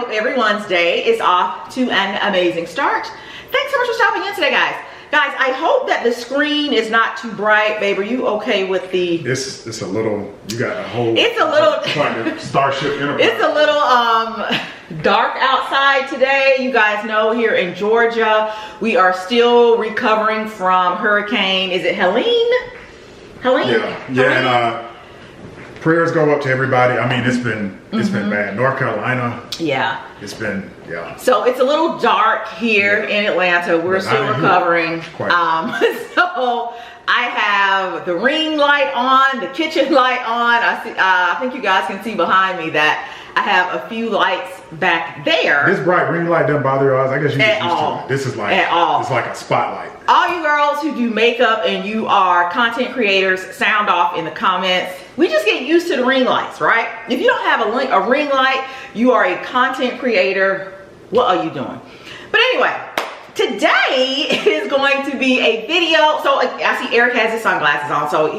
hope everyone's day is off to an amazing start. Thanks so much for stopping in today, guys. Guys, I hope that the screen is not too bright. Babe, are you okay with the... It's a little, you got a whole... It's a little... Starship Enterprise. It's a little dark outside today. You guys know here in Georgia, we are still recovering from Hurricane, is it Helene? Helene? Yeah, and prayers go up to everybody. I mean, it's been bad. North Carolina. Yeah. It's been, yeah. So it's a little dark here in Atlanta. We're still recovering. So I have the ring light on, the kitchen light on. I think you guys can see behind me that I have a few lights back there. This bright ring light doesn't bother your eyes. I guess you get used to it. This is like, it's like a spotlight. All you girls who do makeup and you are content creators, sound off in the comments. We just get used to the ring lights, right? If you don't have a ring light, you are a content creator. What are you doing? But anyway, today is going to be a video. So I see Eric has his sunglasses on. So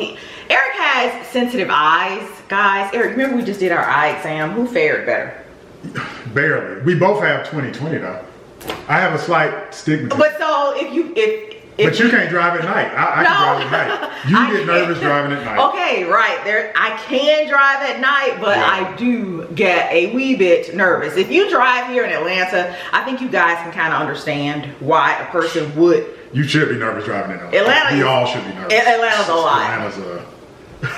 Eric has sensitive eyes, guys. Eric, remember we just did our eye exam? Who fared better? Barely. We both have 20/20 though. I have a slight stigma. But so but you can't drive at night. I can drive at night. You get nervous driving at night. Okay, right. I can drive at night, but I do get a wee bit nervous. If you drive here in Atlanta, I think you guys can kind of understand why a person would. You should be nervous driving in Atlanta. Atlanta. We all should be nervous. Atlanta's a lot.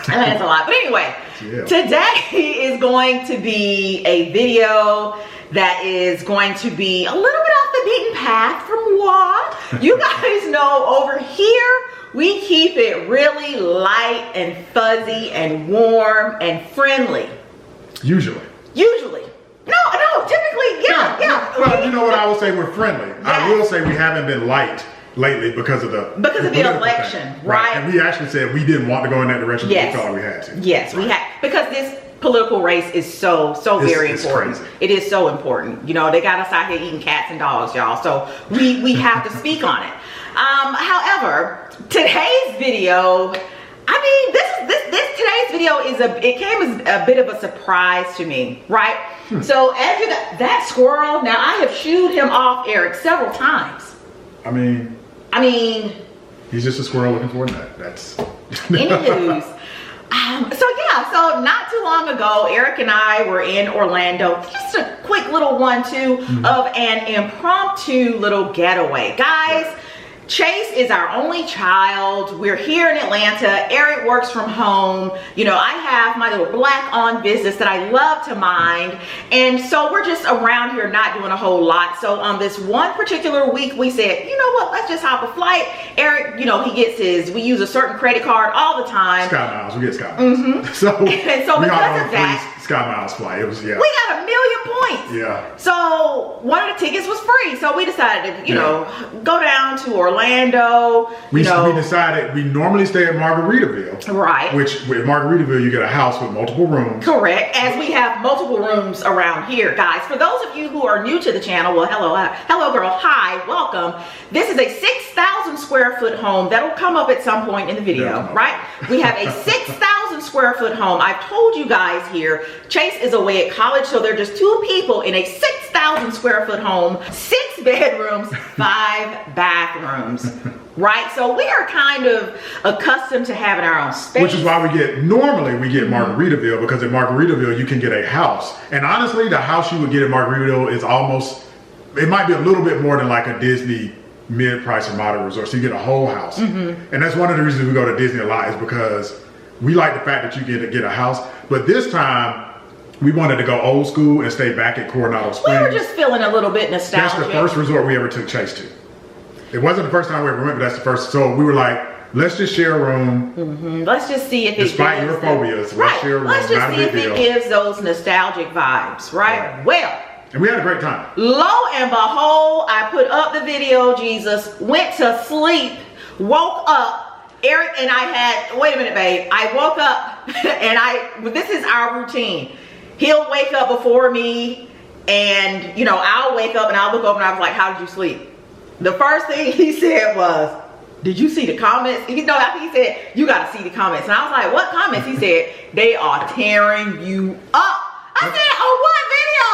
Atlanta's a lot. But anyway, today is going to be a video that is going to be a little bit off the beaten path from what you guys know. Over here we keep it really light and fuzzy and warm and friendly. Usually no, typically yeah. Well, you know what, I will say we're friendly. Yes. I will say we haven't been light lately because of the election, right? And we actually said we didn't want to go in that direction, but we thought we had to. Yes, we had, because this political race is so very important. Crazy. It is so important. You know, they got us out here eating cats and dogs, y'all. So we have to speak on it. However, today's video, I mean, today's video it came as a bit of a surprise to me, right? So as you got that squirrel, now I have shooed him off, Eric, several times. I mean, he's just a squirrel looking for a nut. That's anywho's. So not too long ago, Eric and I were in Orlando. Just a quick little 1-2 of an impromptu little getaway. Guys, Chase is our only child. We're here in Atlanta. Eric works from home. You know, I have my little black-owned business that I love to mind. And so we're just around here not doing a whole lot. So on this one particular week, we said, you know what, let's just hop a flight. Eric, you know, he gets we use a certain credit card all the time. Sky Miles, we get Sky Miles. So because of that, Sky Miles flight, it was, we got 1,000,000 points. Yeah. So one of the tickets was free. So we decided to, you know, go down to Orlando. We decided we normally stay at Margaritaville. Right. Which with Margaritaville, you get a house with multiple rooms. Correct. As we have multiple rooms around here, guys. For those of you who are new to the channel, well, hello girl, hi, welcome. This is a 6,000 square foot home that'll come up at some point in the video, right? We have a 6,000 square foot home. I've told you guys here, Chase is away at college, so they're just 2 people in a 6,000 square foot home, 6 bedrooms, 5 bathrooms, right? So we are kind of accustomed to having our own space. Which is why normally we get Margaritaville, because at Margaritaville you can get a house. And honestly, the house you would get at Margaritaville is almost, it might be a little bit more than like a Disney mid-price or moderate resort. So you get a whole house. And that's one of the reasons we go to Disney a lot, is because we like the fact that you get a house. But this time, we wanted to go old school and stay back at Coronado Springs. We were just feeling a little bit nostalgic. That's the first resort we ever took Chase to. It wasn't the first time we ever went, but that's the first. So we were like, let's just share a room. Let's just see if despite your phobias, let's share a room. Let's just see if it gives those nostalgic vibes, right? Well. And we had a great time. Lo and behold, I put up the video, Jesus, went to sleep, woke up. Eric and I had, wait a minute, babe. I woke up and this is our routine. He'll wake up before me, and you know, I'll wake up and I'll look over and I was like, how did you sleep? The first thing he said was, did you see the comments? You know, after he said, you gotta see the comments. And I was like, what comments? He said, they are tearing you up. I said, oh, what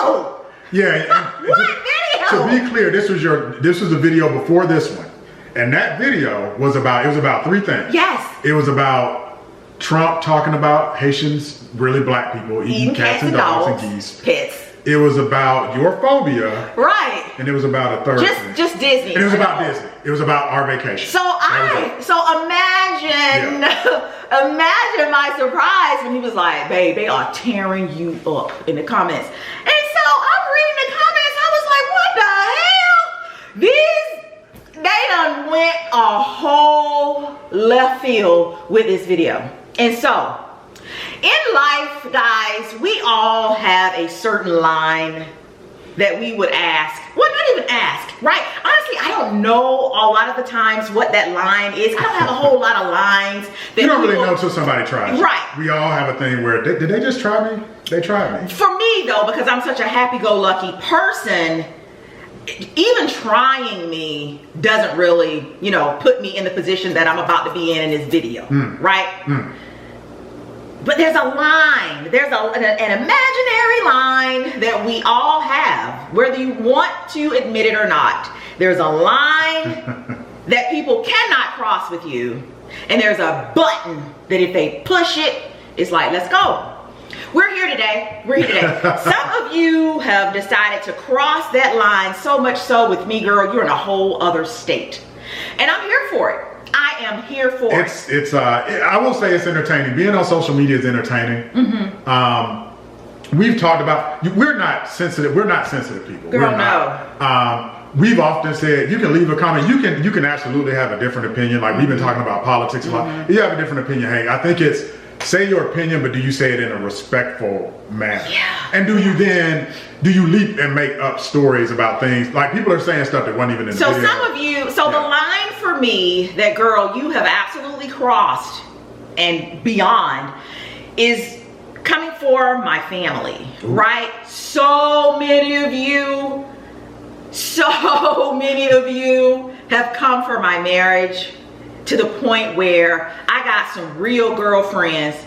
video? Yeah. What video? To be clear, this was the video before this one. And that video was about three things. Yes. It was about Trump talking about Haitians, really black people, eating cats and dogs and geese. Pets. It was about your phobia. Right. And it was about a third thing. Just Disney. And it was about Disney. It was about our vacation. So imagine, imagine my surprise when he was like, babe, they are tearing you up in the comments. And so I'm reading the comments, I was like, what the hell? They done went a whole left field with this video. And so, in life, guys, we all have a certain line that we would ask. Well, not even ask, right? Honestly, I don't know a lot of the times what that line is. I don't have a whole lot of lines. That you don't really know until somebody tries. Right. We all have a thing where, did they just try me? They tried me. For me, though, because I'm such a happy-go-lucky person, even trying me doesn't really, you know, put me in the position that I'm about to be in this video, right? But there's a line, there's an imaginary line that we all have, whether you want to admit it or not. There's a line that people cannot cross with you, and there's a button that if they push it, it's like, let's go. We're here today. We're here today. Some of you have decided to cross that line, so much so with me, girl, you're in a whole other state. And I'm here for it. I am here for it. I will say it's entertaining. Being on social media is entertaining. We've talked about, we're not sensitive people. Girl, we're not. We've often said, you can leave a comment. You can absolutely have a different opinion. Like we've been talking about politics a lot. You have a different opinion. Hey, I think it's, say your opinion, but do you say it in a respectful manner? Yeah. And do you leap and make up stories about things? Like people are saying stuff that wasn't even in the video. So some of you, the line for me that, girl, you have absolutely crossed and beyond is coming for my family, right? So many of you have come for my marriage, to the point where I got some real girlfriends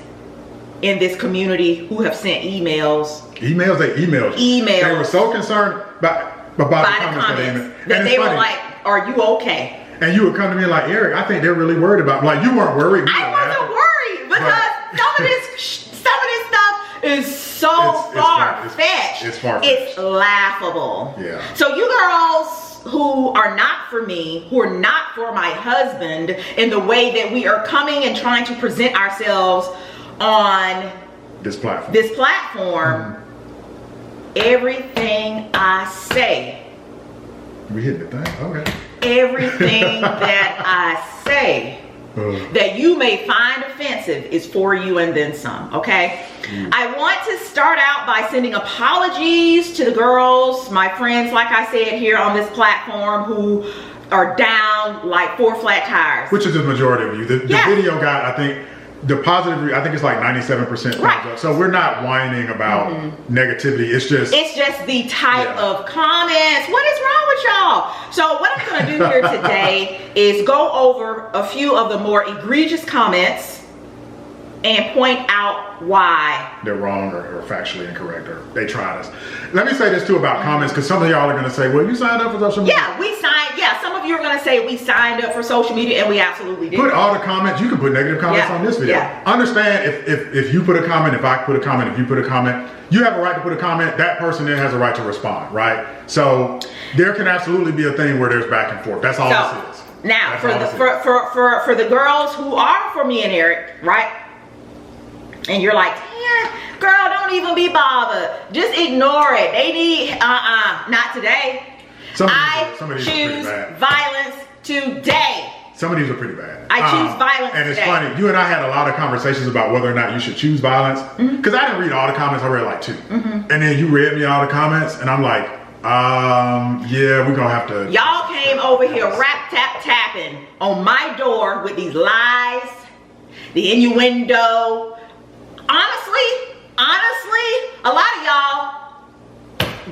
in this community who have sent emails. They emailed. They were so concerned about the comments that they were like, are you okay? And you would come to me like, Eric, I think they're really worried about, like you weren't worried. I wasn't worried because some of this stuff is so far-fetched. It's far-fetched. It's laughable. Yeah. So you girls who are not for me, who are not for my husband, in the way that we are coming and trying to present ourselves on this platform, everything I say, we hit the thing, okay. Everything that I say that you may find offensive is for you and then some, okay? I want to start out by sending apologies to the girls, my friends, like I said, here on this platform, who are down like 4 flat tires. Which is the majority of you. The video got, I think, the positive, I think it's like 97%. Right. So we're not whining about negativity. It's just the type of comments. What is wrong with y'all? So what I'm going to do here today is go over a few of the more egregious comments and point out why they're wrong or factually incorrect, or they tried us. Let me say this too about comments, because some of y'all are going to say, well, you signed up for social media. Yeah, we signed. Yeah, some of you are going to say we signed up for social media, and we absolutely did. Put all the comments. You can put negative comments on this video. Understand, if you put a comment, if I put a comment, if you put a comment, you have a right to put a comment. That person then has a right to respond, right? So there can absolutely be a thing where there's back and forth. That's all this is. Now, for the girls who are for me and Eric, right? And you're like, yeah, girl, don't even be bothered. Just ignore it. They need, not today. I choose violence today. Some of these are pretty bad. I choose violence and it's funny, you and I had a lot of conversations about whether or not you should choose violence. Because I didn't read all the comments, I read like 2. And then you read me all the comments, and I'm like, yeah, we're gonna have to. Y'all came over here tapping on my door with these lies, the innuendo. Honestly, a lot of y'all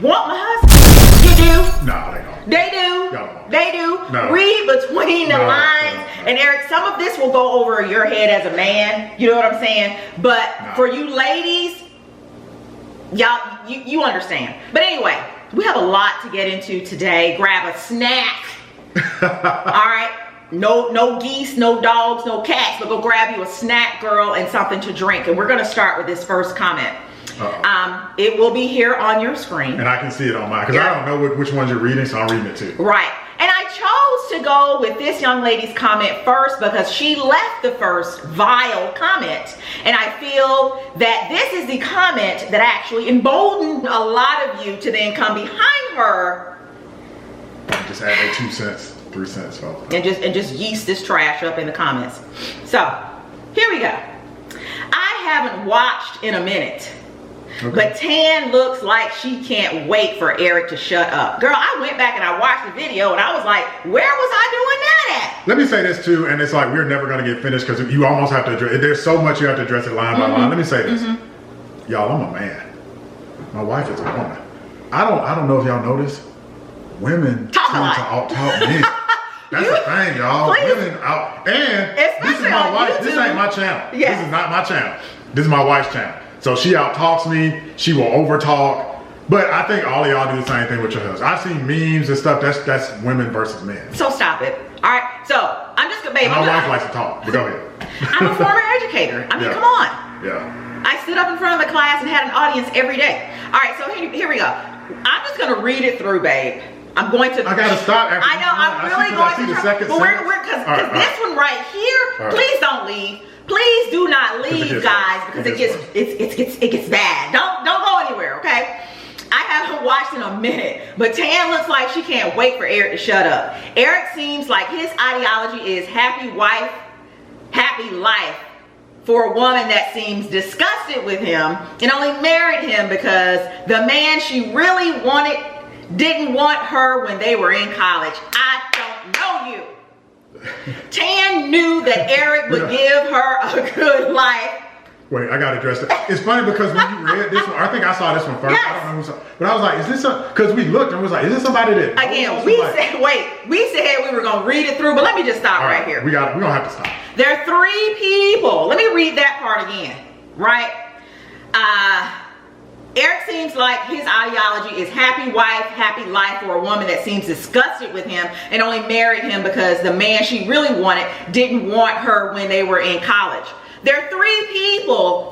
want my husband. You do. No, they don't. They do. They do. No. Read between the lines. And Eric, some of this will go over your head as a man. You know what I'm saying? But for you ladies, y'all, you understand. But anyway, we have a lot to get into today. Grab a snack. All right. No geese, no dogs, no cats, but go grab you a snack, girl, and something to drink. And we're going to start with this first comment. It will be here on your screen. And I can see it on mine, because I don't know which ones you're reading, so I'm reading it too. Right. And I chose to go with this young lady's comment first because she left the first vile comment. And I feel that this is the comment that actually emboldened a lot of you to then come behind her. Just add that 2 cents, 3 cents. So. And just yeast this trash up in the comments. So, here we go. I haven't watched in a minute. Okay. But Tan looks like she can't wait for Eric to shut up. Girl, I went back and I watched the video and I was like, where was I doing that at? Let me say this too, and it's like we're never going to get finished because you almost have to address, there's so much you have to address it line by line. Let me say this. Y'all, I'm a man. My wife is a woman. I don't know if y'all notice. Women talk tend to out-talk men. That's the thing, y'all. Women out, and this is my wife. YouTube. This ain't my channel. Yes. This is not my channel. This is my wife's channel. So she out-talks me. She will over-talk. But I think all of y'all do the same thing with your husband. I've seen memes and stuff. That's women versus men. So stop it. All right. So I'm just gonna, babe. My wife likes to talk. But go ahead. I'm a former educator. I mean, come on. Yeah. I stood up in front of the class and had an audience every day. All right. So here we go. I'm just gonna read it through, babe. I'm going to. I gotta stop. I know. I'm really going to. Because this one right here. Please don't leave. Please do not leave, guys, because it gets bad. Don't go anywhere, okay? I haven't watched in a minute, but Tan looks like she can't wait for Eric to shut up. Eric seems like his ideology is happy wife, happy life for a woman that seems disgusted with him and only married him because the man she really wanted didn't want her when they were in college. I don't know you. Tan knew that Eric would give her a good life. Wait, I gotta address that. It's funny because when you read this one, I think I saw this one first. Yes. I don't know who saw, but I was like, is this because we looked and was like, is this somebody that again we said we were gonna read it through, but let me just stop right here. We're gonna have to stop. There are 3 people. Let me read that part again. Right? Eric seems like his ideology is happy wife, happy life for a woman that seems disgusted with him and only married him because the man she really wanted didn't want her when they were in college. There are 3 people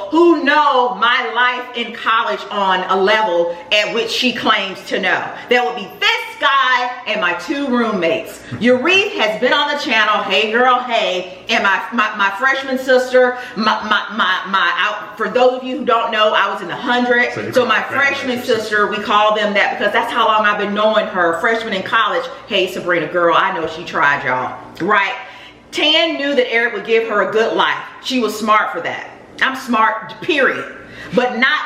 who know my life in college on a level at which she claims to know. That would be this guy and my 2 roommates. Ureth has been on the channel, hey girl, hey, and my freshman sister, for those of you who don't know, I was in the 100. So my freshman sister, we call them that because that's how long I've been knowing her. Freshman in college, hey Sabrina girl, I know she tried, y'all, right? Tan knew that Eric would give her a good life. She was smart for that. I'm smart, period. But now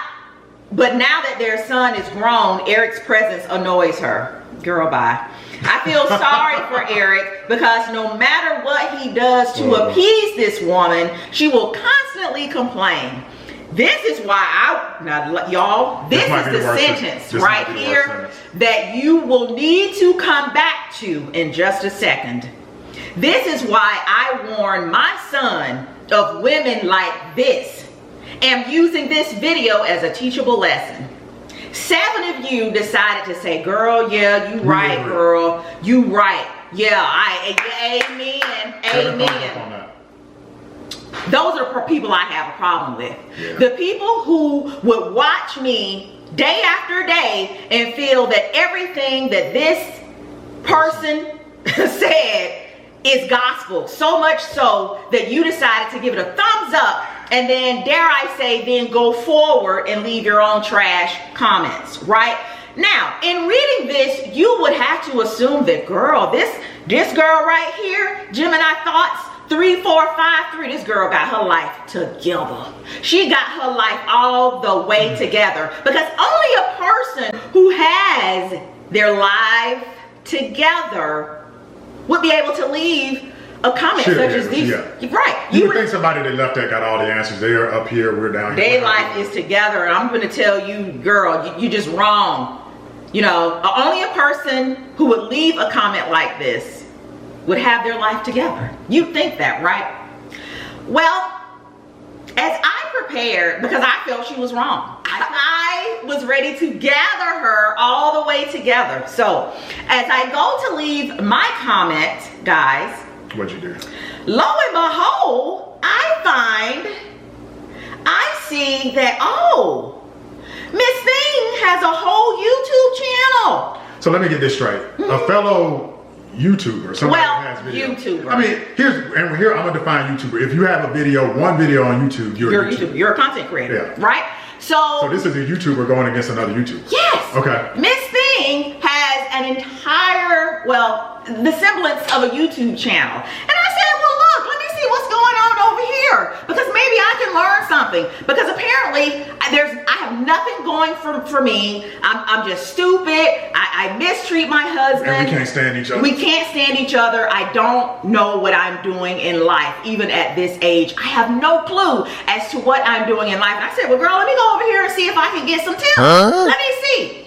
that their son is grown, Eric's presence annoys her. Girl, bye. I feel sorry for Eric because no matter what he does to appease this woman, she will constantly complain. This is why y'all, this is the sentence right here that you will need to come back to in just a second. This is why I warn my son of women like this. I'm using this video as a teachable lesson. 7 of you decided to say, girl, yeah, you right, girl. You right. Yeah, amen. Those are the people I have a problem with. Yeah. The people who would watch me day after day and feel that everything that this person said is gospel, so much so that you decided to give it a thumbs up and then, dare I say, then go forward and leave your own trash comments, right? Now, in reading this, you would have to assume that, girl, this girl right here, Gemini thoughts, 3, 4, 5, 3, this girl got her life together. She got her life all the way together, because only a person who has their life together would be able to leave a comment such as these. Right. You would think somebody that left that got all the answers. They are up here, we're down here. Their life is together, and I'm going to tell you, girl, you just wrong. You know, only a person who would leave a comment like this would have their life together. You think that, right? Well, as I prepared, because I felt she was wrong. I was ready to gather her all the way together. So as I go to leave my comment, guys, What'd you do? lo and behold, I see that, oh, Miss Thing has a whole YouTube channel. So let me get this straight. A fellow YouTuber, somebody Well, that has video. YouTuber. I mean, here I'm gonna define YouTuber. If you have a video, one video on YouTube, you're a YouTuber. You're a content creator, Yeah. right? So this is a YouTuber going against another YouTuber. Yes. Okay. Miss Thing has an entire, well, the semblance of a YouTube channel. And I said, well, look, let me see what's going on over here, because maybe I can learn something. Because apparently I have nothing going for me. I'm just stupid. I mistreat my husband. And we can't stand each other. We can't stand each other. I don't know what I'm doing in life, even at this age. I have no clue as to what I'm doing in life. And I said, well, girl, let me go over here and see if I can get some tips. Let me see.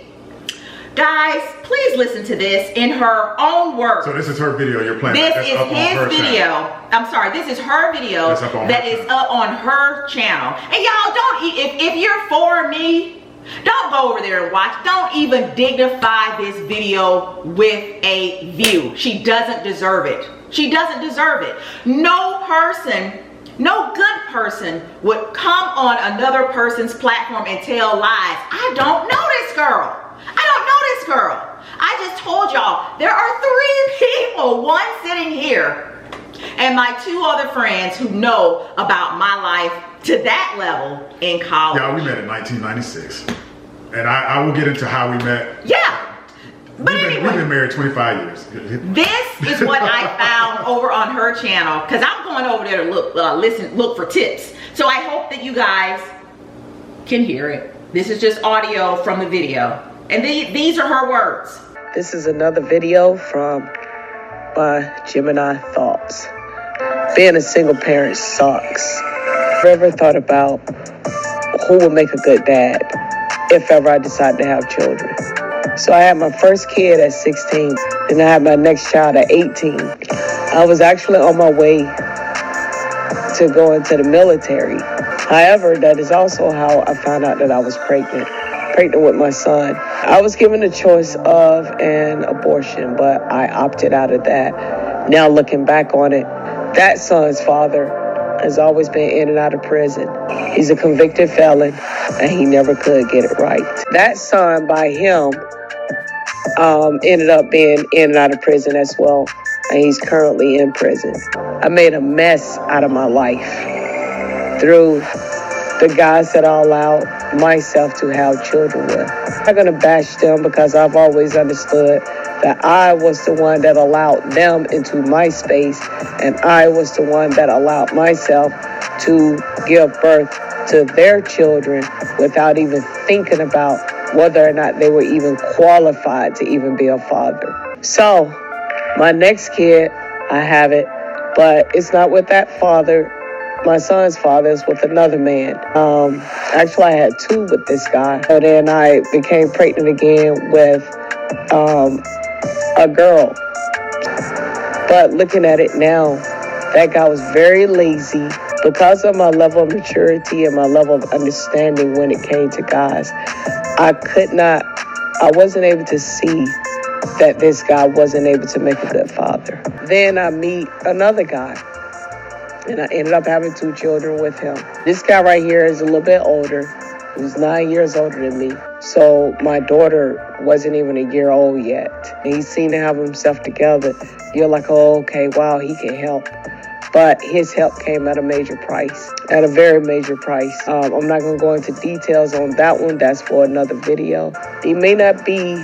Guys, please listen to this in her own words. So this is her video you're playing. This is his video. I'm sorry, this is her video that is up on her channel. And y'all, don't, if you're for me, don't go over there and watch. Don't even dignify this video with a view. She doesn't deserve it. She doesn't deserve it. No person, no good person would come on another person's platform and tell lies. I don't know this girl. I don't know this girl. I just told y'all there are 3 people, one sitting here, and my 2 other friends who know about my life to that level in college. Yeah, we met in 1996. And I will get into how we met. Yeah. But We've been married 25 years. This is what I found over on her channel, because I'm going over there to look for tips. So I hope that you guys can hear it. This is just audio from the video. And these are her words. This is another video from my Gemini thoughts. Being a single parent sucks. Have you ever thought about who would make a good dad if ever I decide to have children? So I had my first kid at 16, and I had my next child at 18. I was actually on my way to go into the military. However, that is also how I found out that I was pregnant with my son. I was given the choice of an abortion, but I opted out of that. Now looking back on it, that son's father has always been in and out of prison. He's a convicted felon, and he never could get it right. That son, by him, ended up being in and out of prison as well, and he's currently in prison. I made a mess out of my life through the guys that I allowed myself to have children with. I'm not gonna bash them, because I've always understood that I was the one that allowed them into my space, and I was the one that allowed myself to give birth to their children without even thinking about whether or not they were even qualified to even be a father. So my next kid, I have it, but it's not with that father. My son's father is with another man. Actually, I had 2 with this guy. So then I became pregnant again with a girl. But looking at it now, that guy was very lazy. Because of my level of maturity and my level of understanding when it came to guys, I wasn't able to see that this guy wasn't able to make a good father. Then I meet another guy, and I ended up having 2 children with him. This guy right here is a little bit older. He's 9 years older than me. So my daughter wasn't even a year old yet. And he seemed to have himself together. You're like, oh, okay, wow, he can help. But his help came at a major price, at a very major price. I'm not going to go into details on that one. That's for another video. He may not be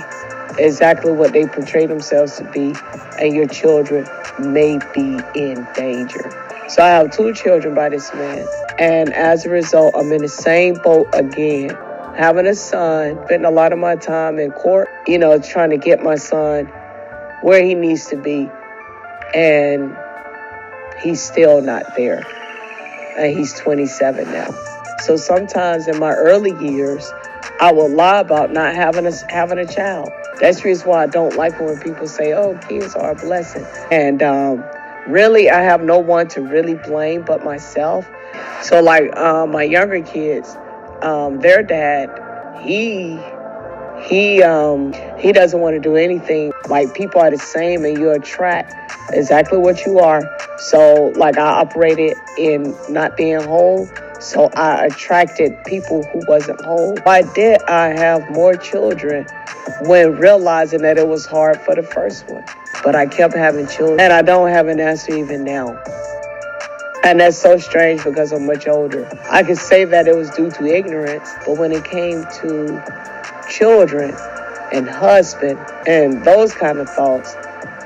exactly what they portray themselves to be, and your children may be in danger. So I have 2 children by this man. And as a result, I'm in the same boat again. Having a son, spending a lot of my time in court, trying to get my son where he needs to be. And he's still not there. And he's 27 now. So sometimes in my early years, I will lie about not having a child. That's the reason why I don't like when people say, oh, kids are a blessing. And really, I have no one to really blame but myself. So like my younger kids, their dad, he doesn't want to do anything. Like, people are the same and you attract exactly what you are. So like, I operated in not being whole, so I attracted people who wasn't whole. Why did I have more children when realizing that it was hard for the first one? But I kept having children, and I don't have an answer even now. And that's so strange because I'm much older. I could say that it was due to ignorance, but when it came to children and husband and those kind of thoughts,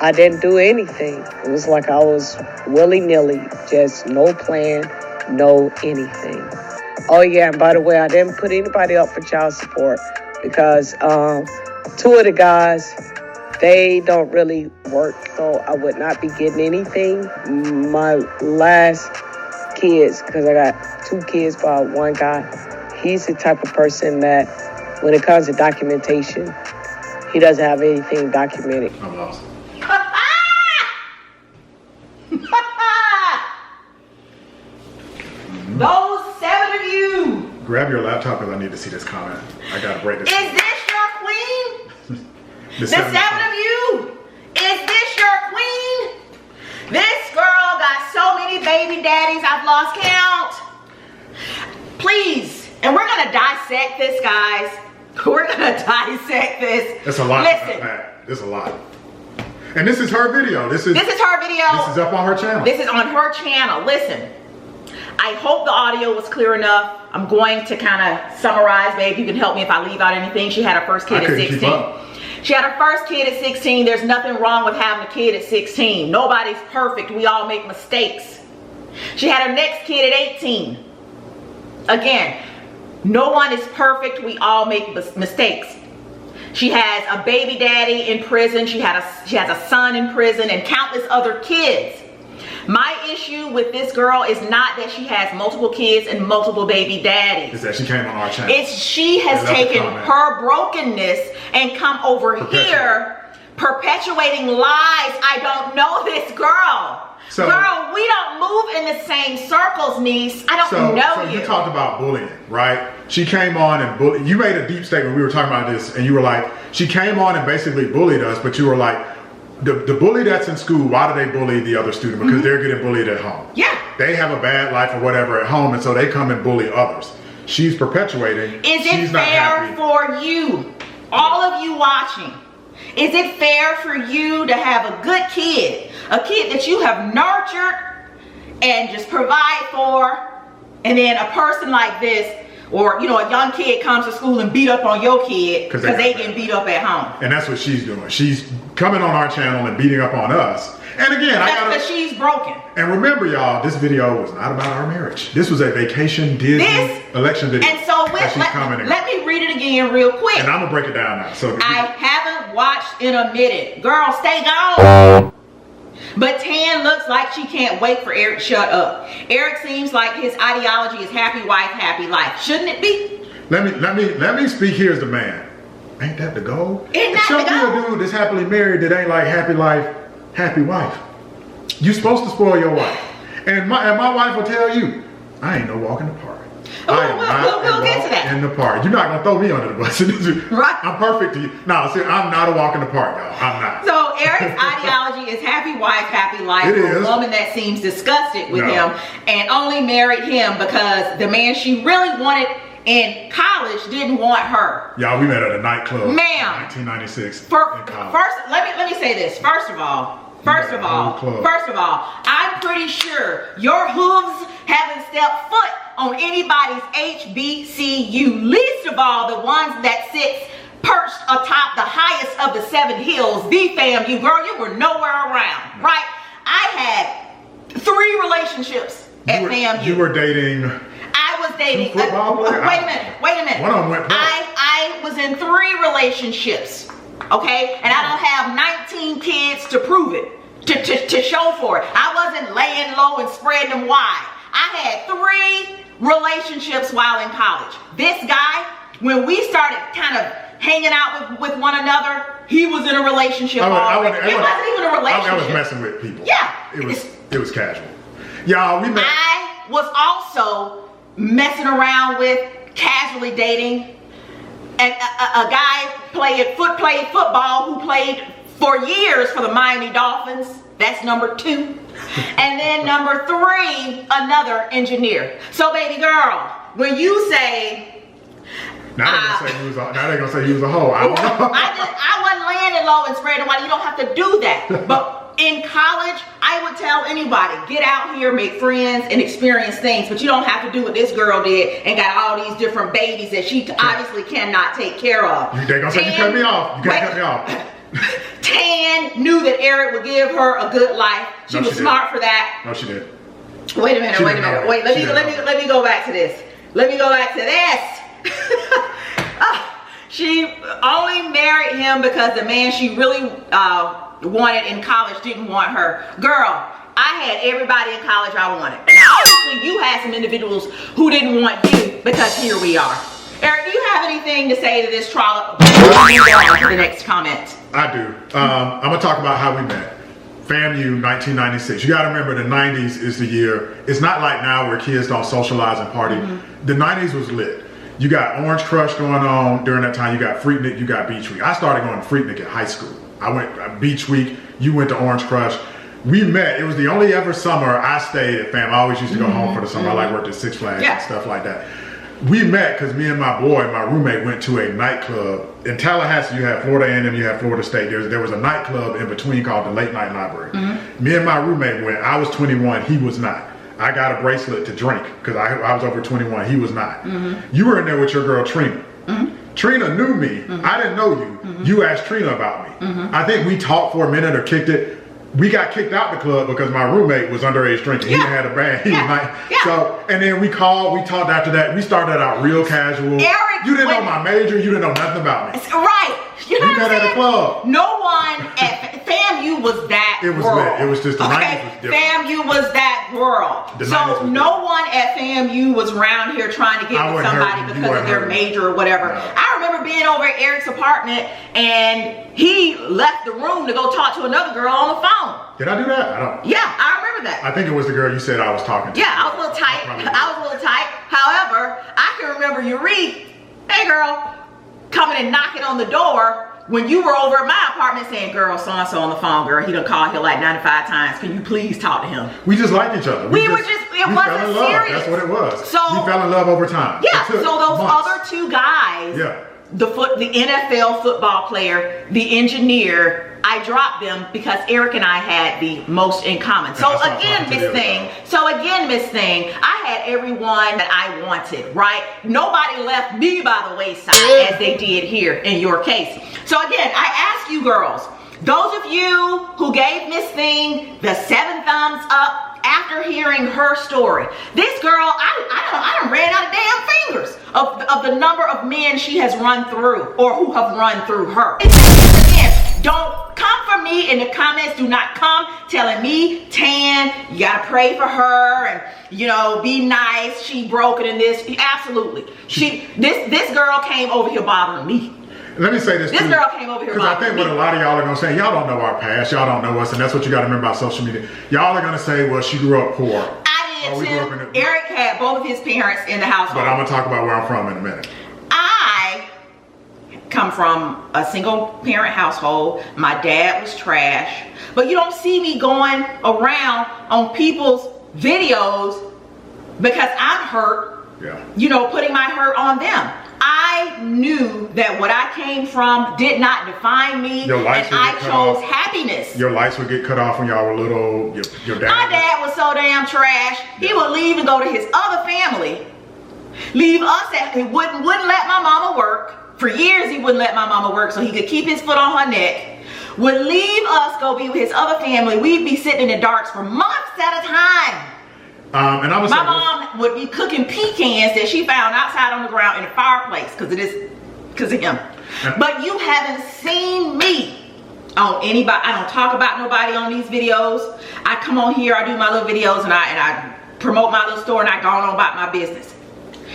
I didn't do anything. It was like I was willy-nilly, just no plan, no anything. Oh yeah, and by the way, I didn't put anybody up for child support because 2 of the guys, they don't really work, so I would not be getting anything. My last kids, because I got 2 kids by one guy, he's the type of person that when it comes to documentation, he doesn't have anything documented. I'm lost. Those 7 of you. Grab your laptop because I need to see this comment. I gotta break this. Is this your queen? The The 7 of you. Is this your queen? This girl got so many baby daddies, I've lost count. Please, and we're gonna dissect this, guys. We're gonna dissect this. That's a lot. Listen. There's a lot. And this is her video. This is her video. This is up on her channel. This is on her channel. Listen, I hope the audio was clear enough. I'm going to kind of summarize, babe. You can help me if I leave out anything. She had her first kid at 16. She had her first kid at 16. There's nothing wrong with having a kid at 16. Nobody's perfect. We all make mistakes. She had her next kid at 18. Again, no one is perfect. We all make mistakes. She has a baby daddy in prison. She has a son in prison and countless other kids. My issue with this girl is not that she has multiple kids and multiple baby daddies. Is that she came on our channel. It's she has taken her brokenness and come over here perpetuating lies. I don't know this girl. So, girl, we don't move in the same circles, niece. I don't know you. So you talked about bullying, right? She came on and bullied. You made a deep statement. We were talking about this, and you were like, she came on and basically bullied us, but you were like, the bully that's in school, why do they bully the other student? Because they're getting bullied at home. Yeah. They have a bad life or whatever at home, and so they come and bully others. She's perpetuating. Is it fair for you, all of you watching? Is it fair for you to have a good kid, a kid that you have nurtured and just provide for, and then a person like this, or, you know, a young kid comes to school and beat up on your kid because they getting beat up at home? And that's what she's doing. She's coming on our channel and beating up on us. And again, because she's broken. And remember, y'all, this video was not about our marriage. This was a vacation Disney election video. And so let me read it again real quick. And I'm gonna break it down now. So I haven't watched in a minute. Girl, stay gone. But Tan looks like she can't wait for Eric to shut up. Eric seems like his ideology is happy wife, happy life. Shouldn't it be? Let me speak here as the man. Ain't that the goal? Ain't that the goal? Show me a dude that's happily married that ain't like happy life, happy wife. You supposed to spoil your wife. And my wife will tell you, I ain't no walk in the park. We'll get to that. In the park. You're not gonna throw me under the bus. Right. I'm perfect to you. No, see, I'm not a walk in the park, y'all. I'm not. So Eric's ideology is happy wife, happy life. It for is. A woman that seems disgusted with him and only married him because the man she really wanted in college didn't want her. Y'all, we met at a nightclub. Ma'am. 1996. First, let me say this. First of all, I'm pretty sure your hooves haven't stepped foot on anybody's HBCU. Least of all, the ones that sits perched atop the highest of the 7 hills, the FAMU. Girl, you were nowhere around, right? I had 3 relationships at FAMU. You were dating. I was dating. Wait a minute. One of them went pro. I was in 3 relationships. Okay, and I don't have 19 kids to prove it, to show for it. I wasn't laying low and spreading them wide. I had 3 relationships while in college. This guy, when we started kind of hanging out with one another, he was in a relationship already. It wasn't even a relationship. I was messing with people. Yeah. It was casual. Y'all, we met. I was also messing around with casually dating and a guy played football who played for years for the Miami Dolphins. That's number 2. And then number 3, another engineer. So baby girl, when you say, now they're gonna say he was a hoe. I don't know. I wasn't landing low and spreading wide. You don't have to do that. But in college, I would tell anybody, get out here, make friends, and experience things. But you don't have to do what this girl did and got all these different babies that she obviously cannot take care of. They're gonna say you cut me off. You can't cut me off. Tan knew that Eric would give her a good life. She was smart for that. No, she did. Wait a minute. Wait, let me go back to this. Let me go back to this. She only married him because the man she really wanted in college didn't want her. Girl, I had everybody in college I wanted. And obviously you had some individuals who didn't want you, because here we are. Eric, do you have anything to say to this trial? To the next comment. I do. I'm gonna talk about how we met. FAMU 1996. You gotta remember the 90s is the year. It's not like now where kids don't socialize and party. The 90s was lit. You got Orange Crush going on during that time. You got Freaknik, you got Beach Week. I started going to Freaknik in high school. I went Beach Week, you went to Orange Crush. We met. It was the only ever summer I stayed at FAM. I always used to go home for the summer. I like worked at Six Flags and stuff like that. We met because me and my roommate, went to a nightclub. In Tallahassee, you had Florida A&M, you had Florida State. There was a nightclub in between called the Late Night Library. Me and my roommate went. I was 21, he was not. I got a bracelet to drink because I was over 21, he was not. You were in there with your girl Trina. Trina knew me. I didn't know you. You asked Trina about me. I think we talked for a minute or kicked it. We got kicked out the club because my roommate was underage drinking. He had a band. He was like, so, and then we called, we talked after that. We started out real casual. Eric, you didn't know my major. You didn't know nothing about me. Right. You know we met at a club. No one at FAMU was that It was world. lit. It was just the 90s was different. FAMU was that world. So no one at FAMU was around here trying to get with somebody because of their major or whatever. No. I remember being over at Eric's apartment and he left the room to go talk to another girl on the phone. Did I do that? I don't. Yeah, I remember that. I think it was the girl you said I was talking to. Yeah, I was a little tight. However, I can remember Yuri, hey girl, coming and knocking on the door when you were over at my apartment saying, girl, so-and-so on the phone, girl, he done called here like 95 times. Can you please talk to him? We just liked each other. We wasn't serious. That's what it was. So we fell in love over time. Yeah, so those other 2 guys, the NFL football player, the engineer, I dropped them because Eric and I had the most in common. So again, Miss Thing, I had everyone that I wanted, right? Nobody left me by the wayside as they did here in your case. So again, I ask you girls, those of you who gave Miss Thing the 7 thumbs up after hearing her story, this girl, I done ran out of damn fingers of the number of men she has run through or who have run through her. Again, don't come for me in the comments. Do not come telling me, Tan, you gotta pray for her and, you know, be nice. She broken in this. Absolutely. This girl came over here bothering me. Let me say this This girl came over here because I think what a lot of y'all are going to say, y'all don't know our past, y'all don't know us, and that's what you got to remember about social media. Y'all are going to say, well, she grew up poor. I did too. Eric had both of his parents in the household. But I'm going to talk about where I'm from in a minute. I come from a single parent household. My dad was trash. But you don't see me going around on people's videos because I'm hurt, you know, putting my hurt on them. I knew that what I came from did not define me, and I chose happiness. Your lights would get cut off when y'all were little. Your dad. My dad was so damn trash. He would leave and go to his other family. Leave us at, he wouldn't let my mama work. For years he wouldn't let my mama work so he could keep his foot on her neck. Would leave us, go be with his other family. We'd be sitting in the darks for months at a time. And I was my mom would be cooking pecans that she found outside on the ground in the fireplace because of him. But you haven't seen me on anybody. I don't talk about nobody on these videos. I come on here, I do my little videos, and I promote my little store, and I go on about my business.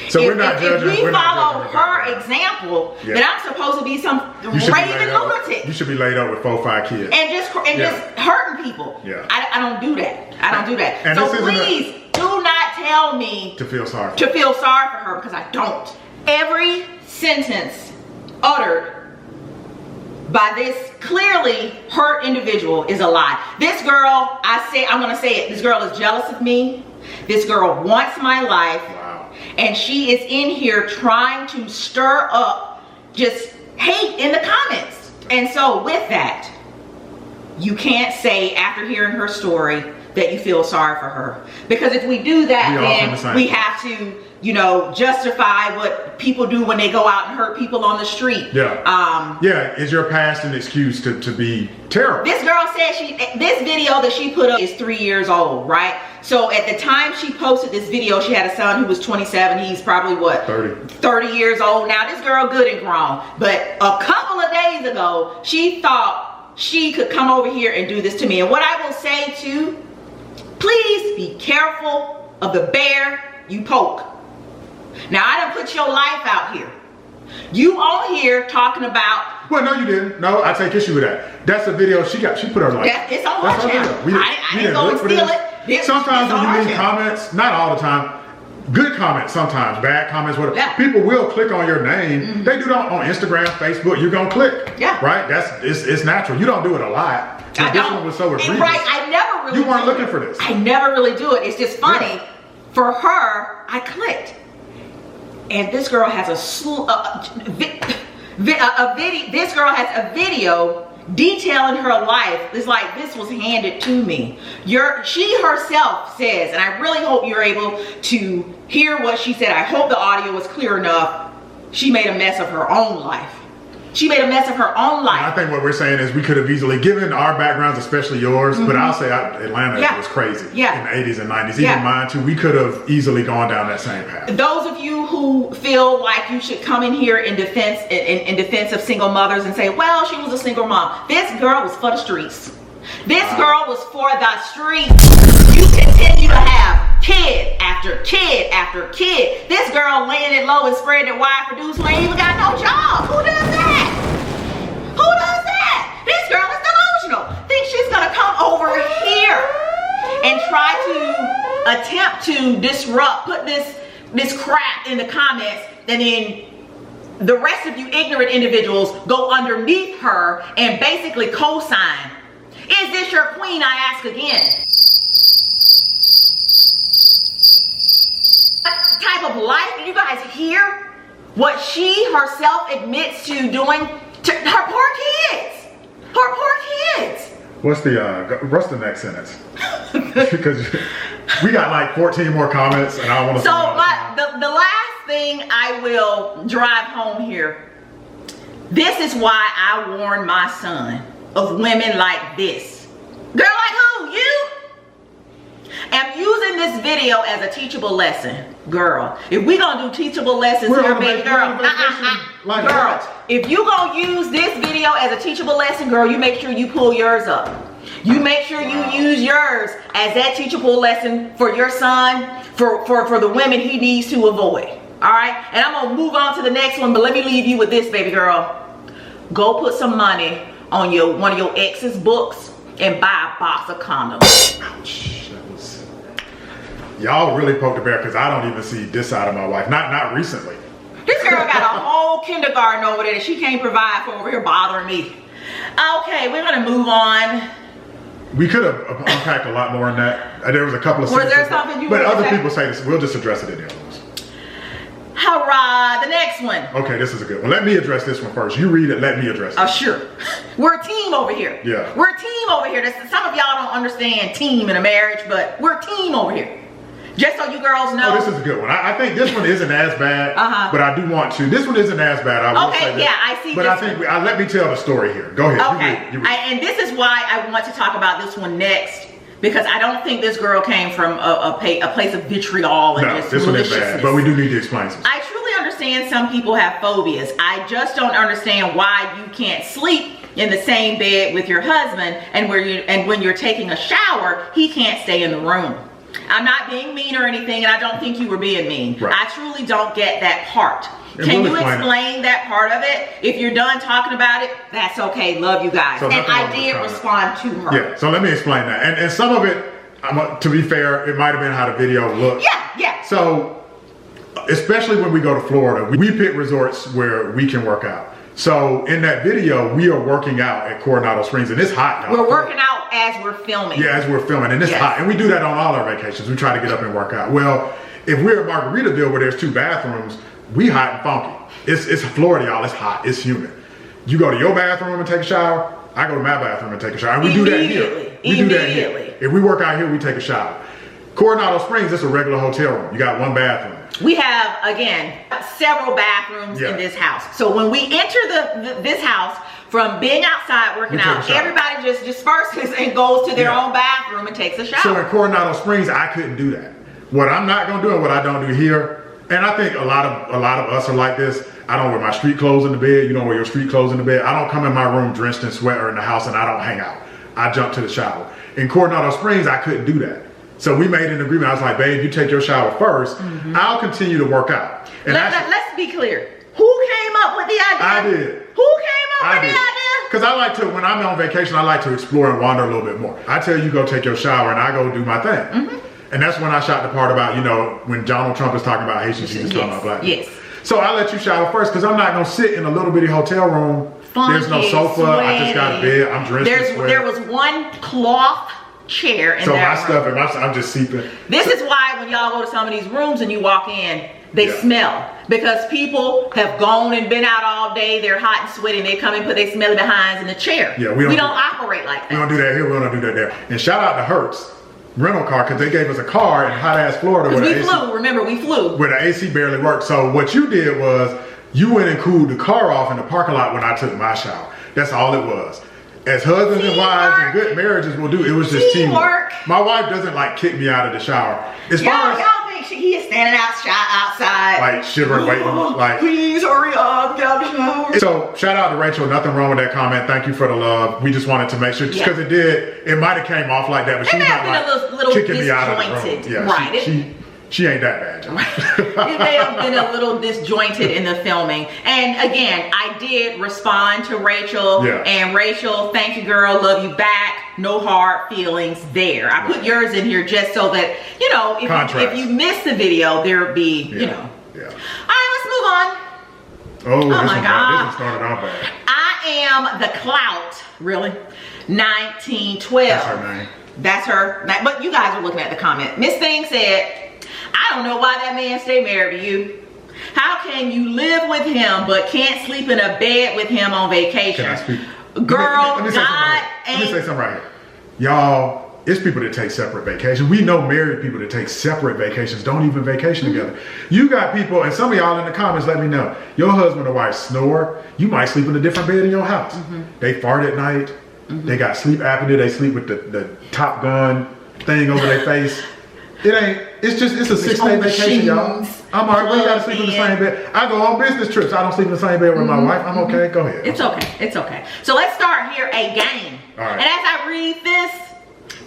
So we're not judging. If we follow her example, then I'm supposed to be some raving lunatic. You should be laid up with 4 or 5 kids and just hurting people. I don't do that. I don't do that. And so please do not tell me to feel sorry for her because I don't. Every sentence uttered by this clearly hurt individual is a lie. This girl, I'm gonna say it, this girl is jealous of me. This girl wants my life. Wow. And she is in here trying to stir up just hate in the comments. And so with that, you can't say after hearing her story that you feel sorry for her. Because if we do that, then we have to, you know, justify what people do when they go out and hurt people on the street. Yeah. Yeah, is your past an excuse to be terrible? This girl said this video that she put up is 3 years old, right? So at the time she posted this video, she had a son who was 27. He's probably what? 30 years old. Now this girl good and grown. But a couple of days ago, she thought she could come over here and do this to me. And what I will say too, please be careful of the bear you poke. Now I done put your life out here. You on here talking about. Well, no, you didn't. No, I take issue with that. That's a video she put her life. It's on her channel. I didn't go and steal it. Sometimes when you read comments, not all the time, good comments sometimes, bad comments, whatever. Yeah. People will click on your name. Mm-hmm. They do that on Instagram, Facebook. You're gonna click. Yeah. Right. It's natural. You don't do it a lot. I this don't. One was so egregious. Right. I never really. You weren't looking for this. I never really do it. It's just funny. Yeah. For her, I clicked. And this girl has this girl has a video detailing her life. It's like this was handed to me. She herself says, and I really hope you're able to hear what she said. I hope the audio was clear enough. She made a mess of her own life. She made a mess of her own life. I think what we're saying is we could have easily, given our backgrounds, especially yours, but I'll say Atlanta was crazy in the 80s and 90s, even mine too. We could have easily gone down that same path. Those of you who feel like you should come in here in defense of single mothers and say, well, she was a single mom. This girl was for the streets. This girl was for the streets. You continue to have kid after kid after kid. This girl laying it low and spreading it wide for dudes who ain't even got no job. Who does that? Who does that? This girl is delusional. Thinks she's gonna come over here and try to attempt to disrupt, put this crap in the comments, and then the rest of you ignorant individuals go underneath her and basically co-sign. Is this your queen, I ask again? What type of life do you guys hear? What she herself admits to doing to her poor kids. Her poor kids. What's the next sentence? Because we got like 14 more comments and I want to. So the last thing I will drive home here. This is why I warn my son of women like this. Girl like who? You? I'm using this video as a teachable lesson. Girl, if we gonna do teachable lessons here, baby girl, girl, if you gonna use this video as a teachable lesson, girl, you make sure you pull yours up. You make sure you use yours as that teachable lesson for your son, for the women he needs to avoid. All right, and I'm gonna move on to the next one, but let me leave you with this, baby girl. Go put some money on one of your ex's books and buy a box of condoms. Ouch. Y'all really poked the bear because I don't even see this side of my wife. Not recently. This girl got a whole kindergarten over there that she can't provide for over here bothering me. Okay, we're gonna move on. We could have unpacked a lot more in that. There was a couple of Was there something you but other people say this. We'll just address it in the other ones. Hurrah, the next one. Okay, this is a good one. Let me address this one first. You read it, let me address it. Oh, sure. We're a team over here. Yeah. We're a team over here. Some of y'all don't understand team in a marriage, but we're a team over here. Just so you girls know. Oh, this is a good one. I think this one isn't as bad, but I do want to. This one isn't as bad. I will say this. Yeah, I see. But I think let me tell the story here. Go ahead. Okay. You read. And this is why I want to talk about this one next, because I don't think this girl came from a place of vitriol and just this one is bad. But we do need to explain something. I truly understand some people have phobias. I just don't understand why you can't sleep in the same bed with your husband, and when you're taking a shower, he can't stay in the room. I'm not being mean or anything, and I don't think you were being mean. Right. I truly don't get that part. Can you explain that part of it? If you're done talking about it, that's okay. Love you guys. So and I did respond to her. Yeah, so let me explain that. And some of it, to be fair, it might have been how the video looked. Yeah. So especially when we go to Florida, we pick resorts where we can work out. So in that video, we are working out at Coronado Springs, and it's hot, y'all. We're working out as we're filming. Yeah, as we're filming, and it's hot. And we do that on all our vacations. We try to get up and work out. Well, if we're at Margaritaville where there's 2 bathrooms, we hot and funky. It's Florida, y'all. It's hot. It's humid. You go to your bathroom and take a shower. I go to my bathroom and take a shower. And we do that here. We do that here. If we work out here, we take a shower. Coronado Springs, it's a regular hotel room. You got 1 bathroom. We have, again, several bathrooms in this house. So when we enter this house, from being outside working out, everybody just disperses and goes to their own bathroom and takes a shower. So in Coronado Springs, I couldn't do that. What I'm not gonna do and what I don't do here, and I think a lot of us are like this. I don't wear my street clothes in the bed. You don't wear your street clothes in the bed. I don't come in my room drenched in sweat or in the house and I don't hang out. I jump to the shower. In Coronado Springs, I couldn't do that. So we made an agreement. I was like, babe, you take your shower first. I'll continue to work out. And let's be clear. Who came up with the idea? I did. Who came up with the idea? Because I like to, when I'm on vacation, I like to explore and wander a little bit more. I tell you, go take your shower and I go do my thing. And that's when I shot the part about, you know, when Donald Trump is talking about Haitians, he's talking about black people. So I let you shower first because I'm not going to sit in a little bitty hotel room. There's no sofa. Sweaty. I just got a bed. I'm drenched in sweat. There was 1 cloth chair in that room. My stuff, I'm just seeping. This is why when y'all go to some of these rooms and you walk in, they smell. Because people have gone and been out all day, they're hot and sweaty, and they come and put their smelly behinds in the chair. Yeah, we don't operate like that. We don't do that here, we don't do that there. And shout out to Hertz rental car, because they gave us a car in hot ass Florida where we flew, remember we flew. Where the AC barely worked. So what you did was, you went and cooled the car off in the parking lot when I took my shower. That's all it was. As husbands and wives and good marriages will do, it was just teamwork. My wife doesn't like kick me out of the shower. As far as y'all think he is standing outside, like shivering, waiting, like please hurry up, get out of the shower. So shout out to Rachel. Nothing wrong with that comment. Thank you for the love. We just wanted to make sure, just because it might have came off like that, but she's not like kicking me out of the room. Yeah, right. She ain't that bad, John. It may have been a little disjointed in the filming. And again, I did respond to Rachel. And Rachel, thank you, girl. Love you back. No hard feelings there. I put yours in here just so that, you know, if you miss the video, there would be, you know. All right, let's move on. Oh my God. This one started off bad. I am the clout. Really? 1912. That's her name. That's her. But you guys are looking at the comment. Miss Thing said, I don't know why that man stay married to you. How can you live with him but can't sleep in a bed with him on vacation? Can I speak? Girl, let me say something right here. Y'all, it's people that take separate vacations. We know married people that take separate vacations, don't even vacation together. You got people, and some of y'all in the comments let me know, your husband or wife snore, you might sleep in a different bed in your house. They fart at night, they got sleep apnea, they sleep with the Top Gun thing over their face. It's a 6-day vacation, y'all. I'm alright, we gotta sleep in the same bed. I go on business trips, I don't sleep in the same bed with my wife. I'm okay, go ahead. It's okay, it's okay. So let's start here again. Alright. And as I read this,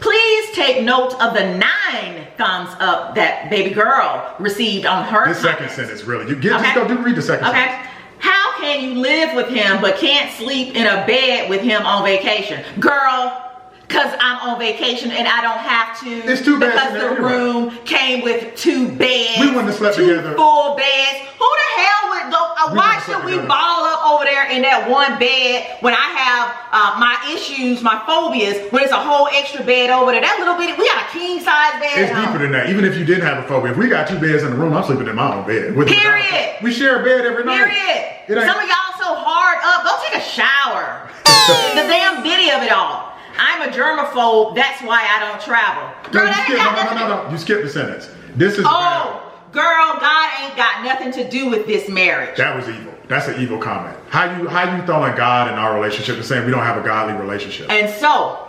please take note of the 9 thumbs up that baby girl received on her This second sentence, really. Just go read the second sentence. How can you live with him but can't sleep in a bed with him on vacation? Girl, because I'm on vacation and I don't have to. It's 2 beds because the room came with 2 beds. We wouldn't have slept together. 2 full beds. Who the hell would go? Why should we ball up over there in that 1 bed when I have my issues, my phobias, when it's a whole extra bed over there? That little bit, we got a king size bed. It's deeper than that. Even if you didn't have a phobia, if we got 2 beds in the room, I'm sleeping in my own bed. Period. We share a bed every night. Period. Some of y'all so hard up. Go take a shower. The damn video of it all. I'm a germaphobe, that's why I don't travel. Girl, no. You skipped the sentence. This is girl, God ain't got nothing to do with this marriage. That was evil. That's an evil comment. How you throwing God in our relationship and saying we don't have a godly relationship? And so,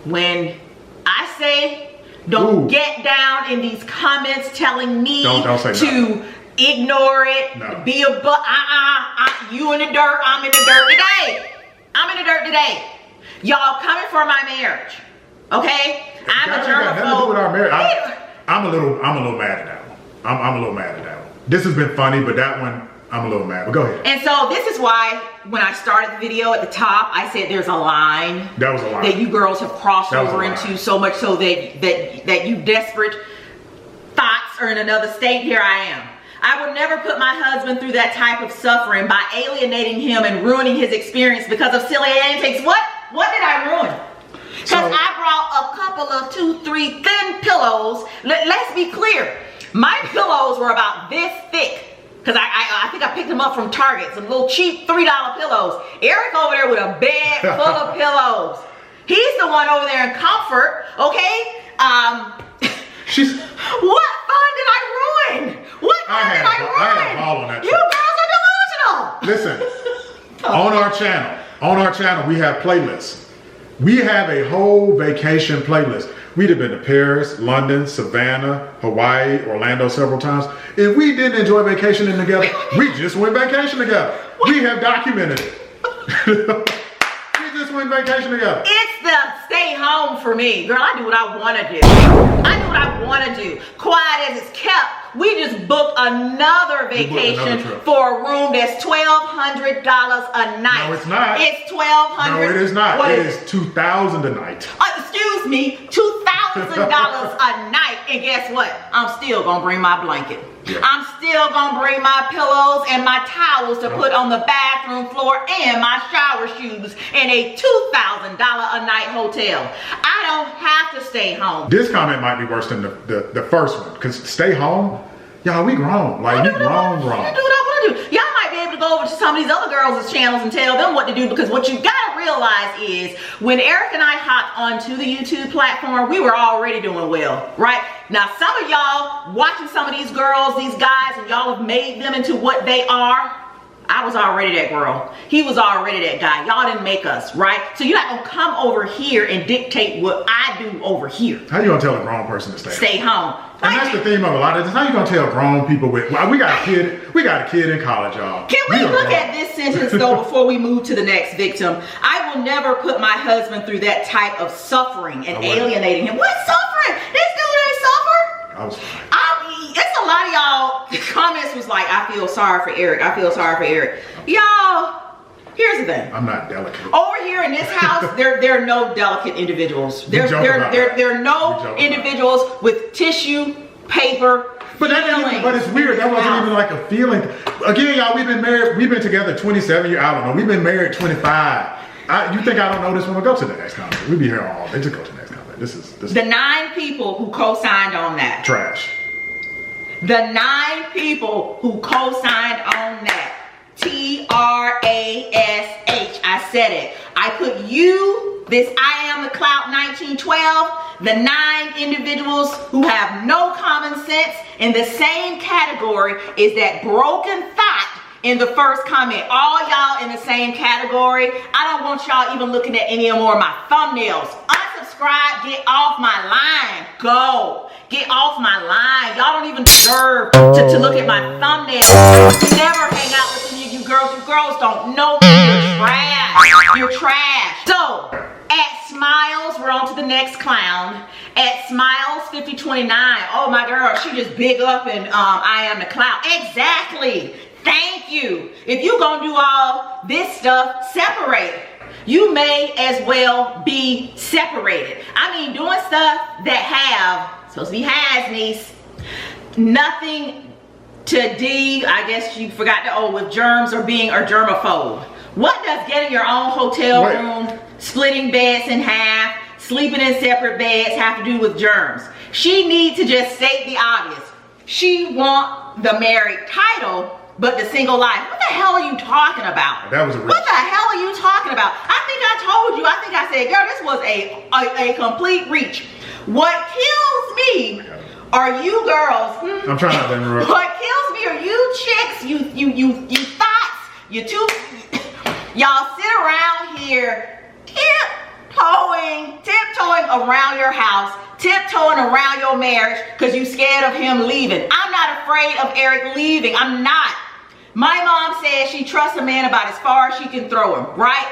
when I say don't get down in these comments telling me to ignore it, be a you in the dirt, I'm in the dirt today. I'm in the dirt today. Y'all coming for my marriage, okay? I'm a germaphobe. I'm a little mad at that one. I'm a little mad at that one. This has been funny, but that one I'm a little mad. But go ahead. And so this is why when I started the video at the top, I said there's a line. That was a line that you girls have crossed over into so much so that you desperate thoughts are in another state. Here I am. I would never put my husband through that type of suffering by alienating him and ruining his experience because of silly antics. What did I ruin? Because I brought a couple of 2, 3 thin pillows. Let's be clear. My pillows were about this thick. Because I think I picked them up from Target. Some little cheap $3 pillows. Eric over there with a bed full of pillows. He's the one over there in comfort, okay? What fun did I ruin? What fun did I ruin? I had a ball on that. You girls are delusional. Listen, on our channel, we have playlists. We have a whole vacation playlist. We'd have been to Paris, London, Savannah, Hawaii, Orlando several times. If we didn't enjoy vacationing together, we just went vacation together. We have documented it. We just went vacation together. It's the stay home for me. Girl, I do what I want to do. I do what I want to do. Quiet as it's kept. We just booked another vacation for a room that's $1,200 a night. No, it's not. It's $1,200. No, it is not. What it is $2,000 a night. Excuse me, $2,000 a night. And guess what? I'm still gonna bring my blanket. Yeah. I'm still gonna bring my pillows and my towels to put on the bathroom floor and my shower shoes in a $2,000 a night hotel. I don't have to stay home. This comment might be worse than the first one, because stay home, y'all, we grown. Like, we grown. I do what I want to do. Y'all might be able to go over to some of these other girls' channels and tell them what to do, because what you gotta realize is when Eric and I hopped onto the YouTube platform, we were already doing well, right? Now, some of y'all watching some of these girls, these guys, and y'all have made them into what they are. I was already that girl. He was already that guy. Y'all didn't make us, right? So you're not gonna come over here and dictate what I do over here. How you gonna tell a grown person to stay home? And that's the theme of a lot of this. How you gonna tell grown people we got a kid in college, y'all. Can we look at this sentence though before we move to the next victim? I will never put my husband through that type of suffering and alienating him. What suffering? This dude ain't suffer. I was fine. It's a lot of y'all comments was like, I feel sorry for Eric. I feel sorry for Eric. Y'all, here's the thing. I'm not delicate. Over here in this house, there are no delicate individuals. There are no individuals with tissue, paper, but it's weird. That wasn't even like a feeling. Again, y'all, we've been married. We've been together 27 years. I don't know. We've been married 25. You think I don't know this when we go to the next comment? We'll be here all day to go to the next comment. This is the 9 people who co-signed on that. Trash. The 9 people who co-signed on that. TRASH. I said it. I put you, this I am the clout 1912, the 9 individuals who have no common sense in the same category is that broken thought in the first comment. All y'all in the same category. I don't want y'all even looking at any more of my thumbnails. Unsubscribe, get off my line. Go. Get off my line. Y'all don't even deserve to look at my thumbnails. Never hang out with any of you girls. You girls don't know me. You're trash. You're trash. So, at Smiles, we're on to the next clown. At Smiles 5029. Oh my girl, she just big up and I am the clown. Exactly. Thank you. If you gonna do all this stuff, separate. You may as well be separated. I mean, doing stuff that have, supposed to be has, niece, nothing to do, I guess you forgot the O, with germs or being a germaphobe. What does getting your own hotel room, splitting beds in half, sleeping in separate beds have to do with germs? She needs to just state the obvious. She want the married title, but the single life. What the hell are you talking about? That was a what the hell are you talking about? I think I told you. I think I said, girl, this was a complete reach. What kills me are you girls. I'm trying not to interrupt. What kills me are you chicks, you thoughts, you two. Y'all sit around here tiptoeing around your house, tiptoeing around your marriage because you scared of him leaving. I'm not afraid of Eric leaving. I'm not. My mom says she trusts a man about as far as she can throw him, right?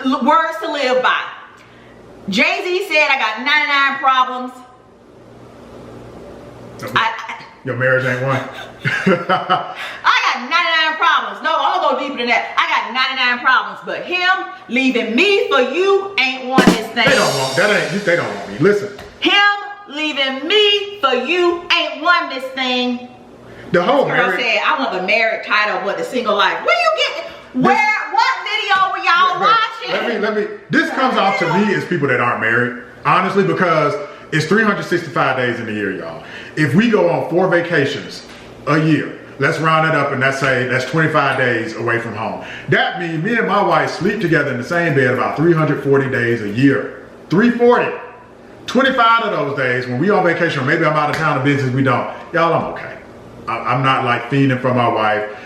Words to live by. Jay-Z said, I got 99 problems. Your marriage ain't one. I got 99 problems. No, I'm gonna go deeper than that. I got 99 problems, but him leaving me for you ain't one this thing. They don't want that. They don't want me. Listen. Him leaving me for you ain't one this thing. The whole Girl marriage. said, I want the married title, but the single life. Where you get? What video were y'all watching? Let me. This comes off to me as people that aren't married, honestly, because it's 365 days in a year, y'all. If we go on 4 vacations a year, let's round it up and let's say that's 25 days away from home. That means me and my wife sleep together in the same bed about 340 days a year. 340. 25 of those days when we on vacation, or maybe I'm out of town of business, we don't. Y'all, I'm okay. I'm not like fiending for my wife.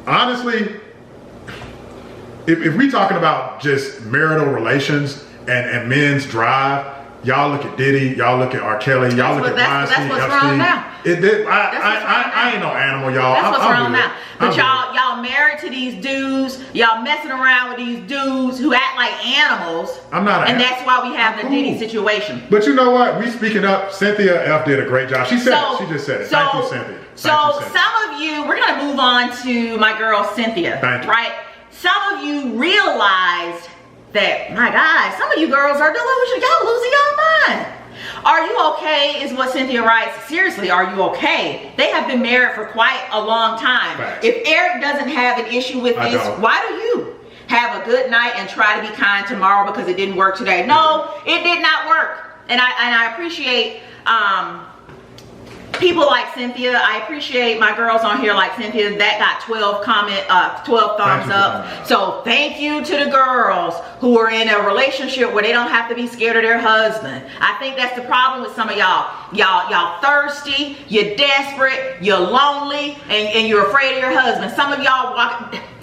Honestly, if we talking about just marital relations and men's drive, y'all look at Diddy, y'all look at R. Kelly, y'all look at Weinstein, that's what's wrong now. I ain't no animal, y'all. That's what's wrong now. But I'm y'all married to these dudes, y'all messing around with these dudes who act like animals. I'm not an And that's why we have the cool. Diddy situation. But you know what? We speaking up. Cynthia F did a great job. She said it. She just said it. Thank you, Cynthia. So some of you, we're gonna move on to my girl Cynthia. Thank you. Right? Some of you realized that, my God, some of you girls are delusional. Y'all losing your mind. Are you okay is what Cynthia writes. Seriously, are you okay? They have been married for quite a long time. Facts. If Eric doesn't have an issue with this, why do you? Have a good night and try to be kind tomorrow because it didn't work today. No, it did not work. And I appreciate people like Cynthia. I appreciate my girls on here like Cynthia that got 12 thumbs up. So thank you to the girls who are in a relationship where they don't have to be scared of their husband. I think that's the problem with some of y'all. Y'all thirsty, you're desperate, you're lonely, and you're afraid of your husband. Some of y'all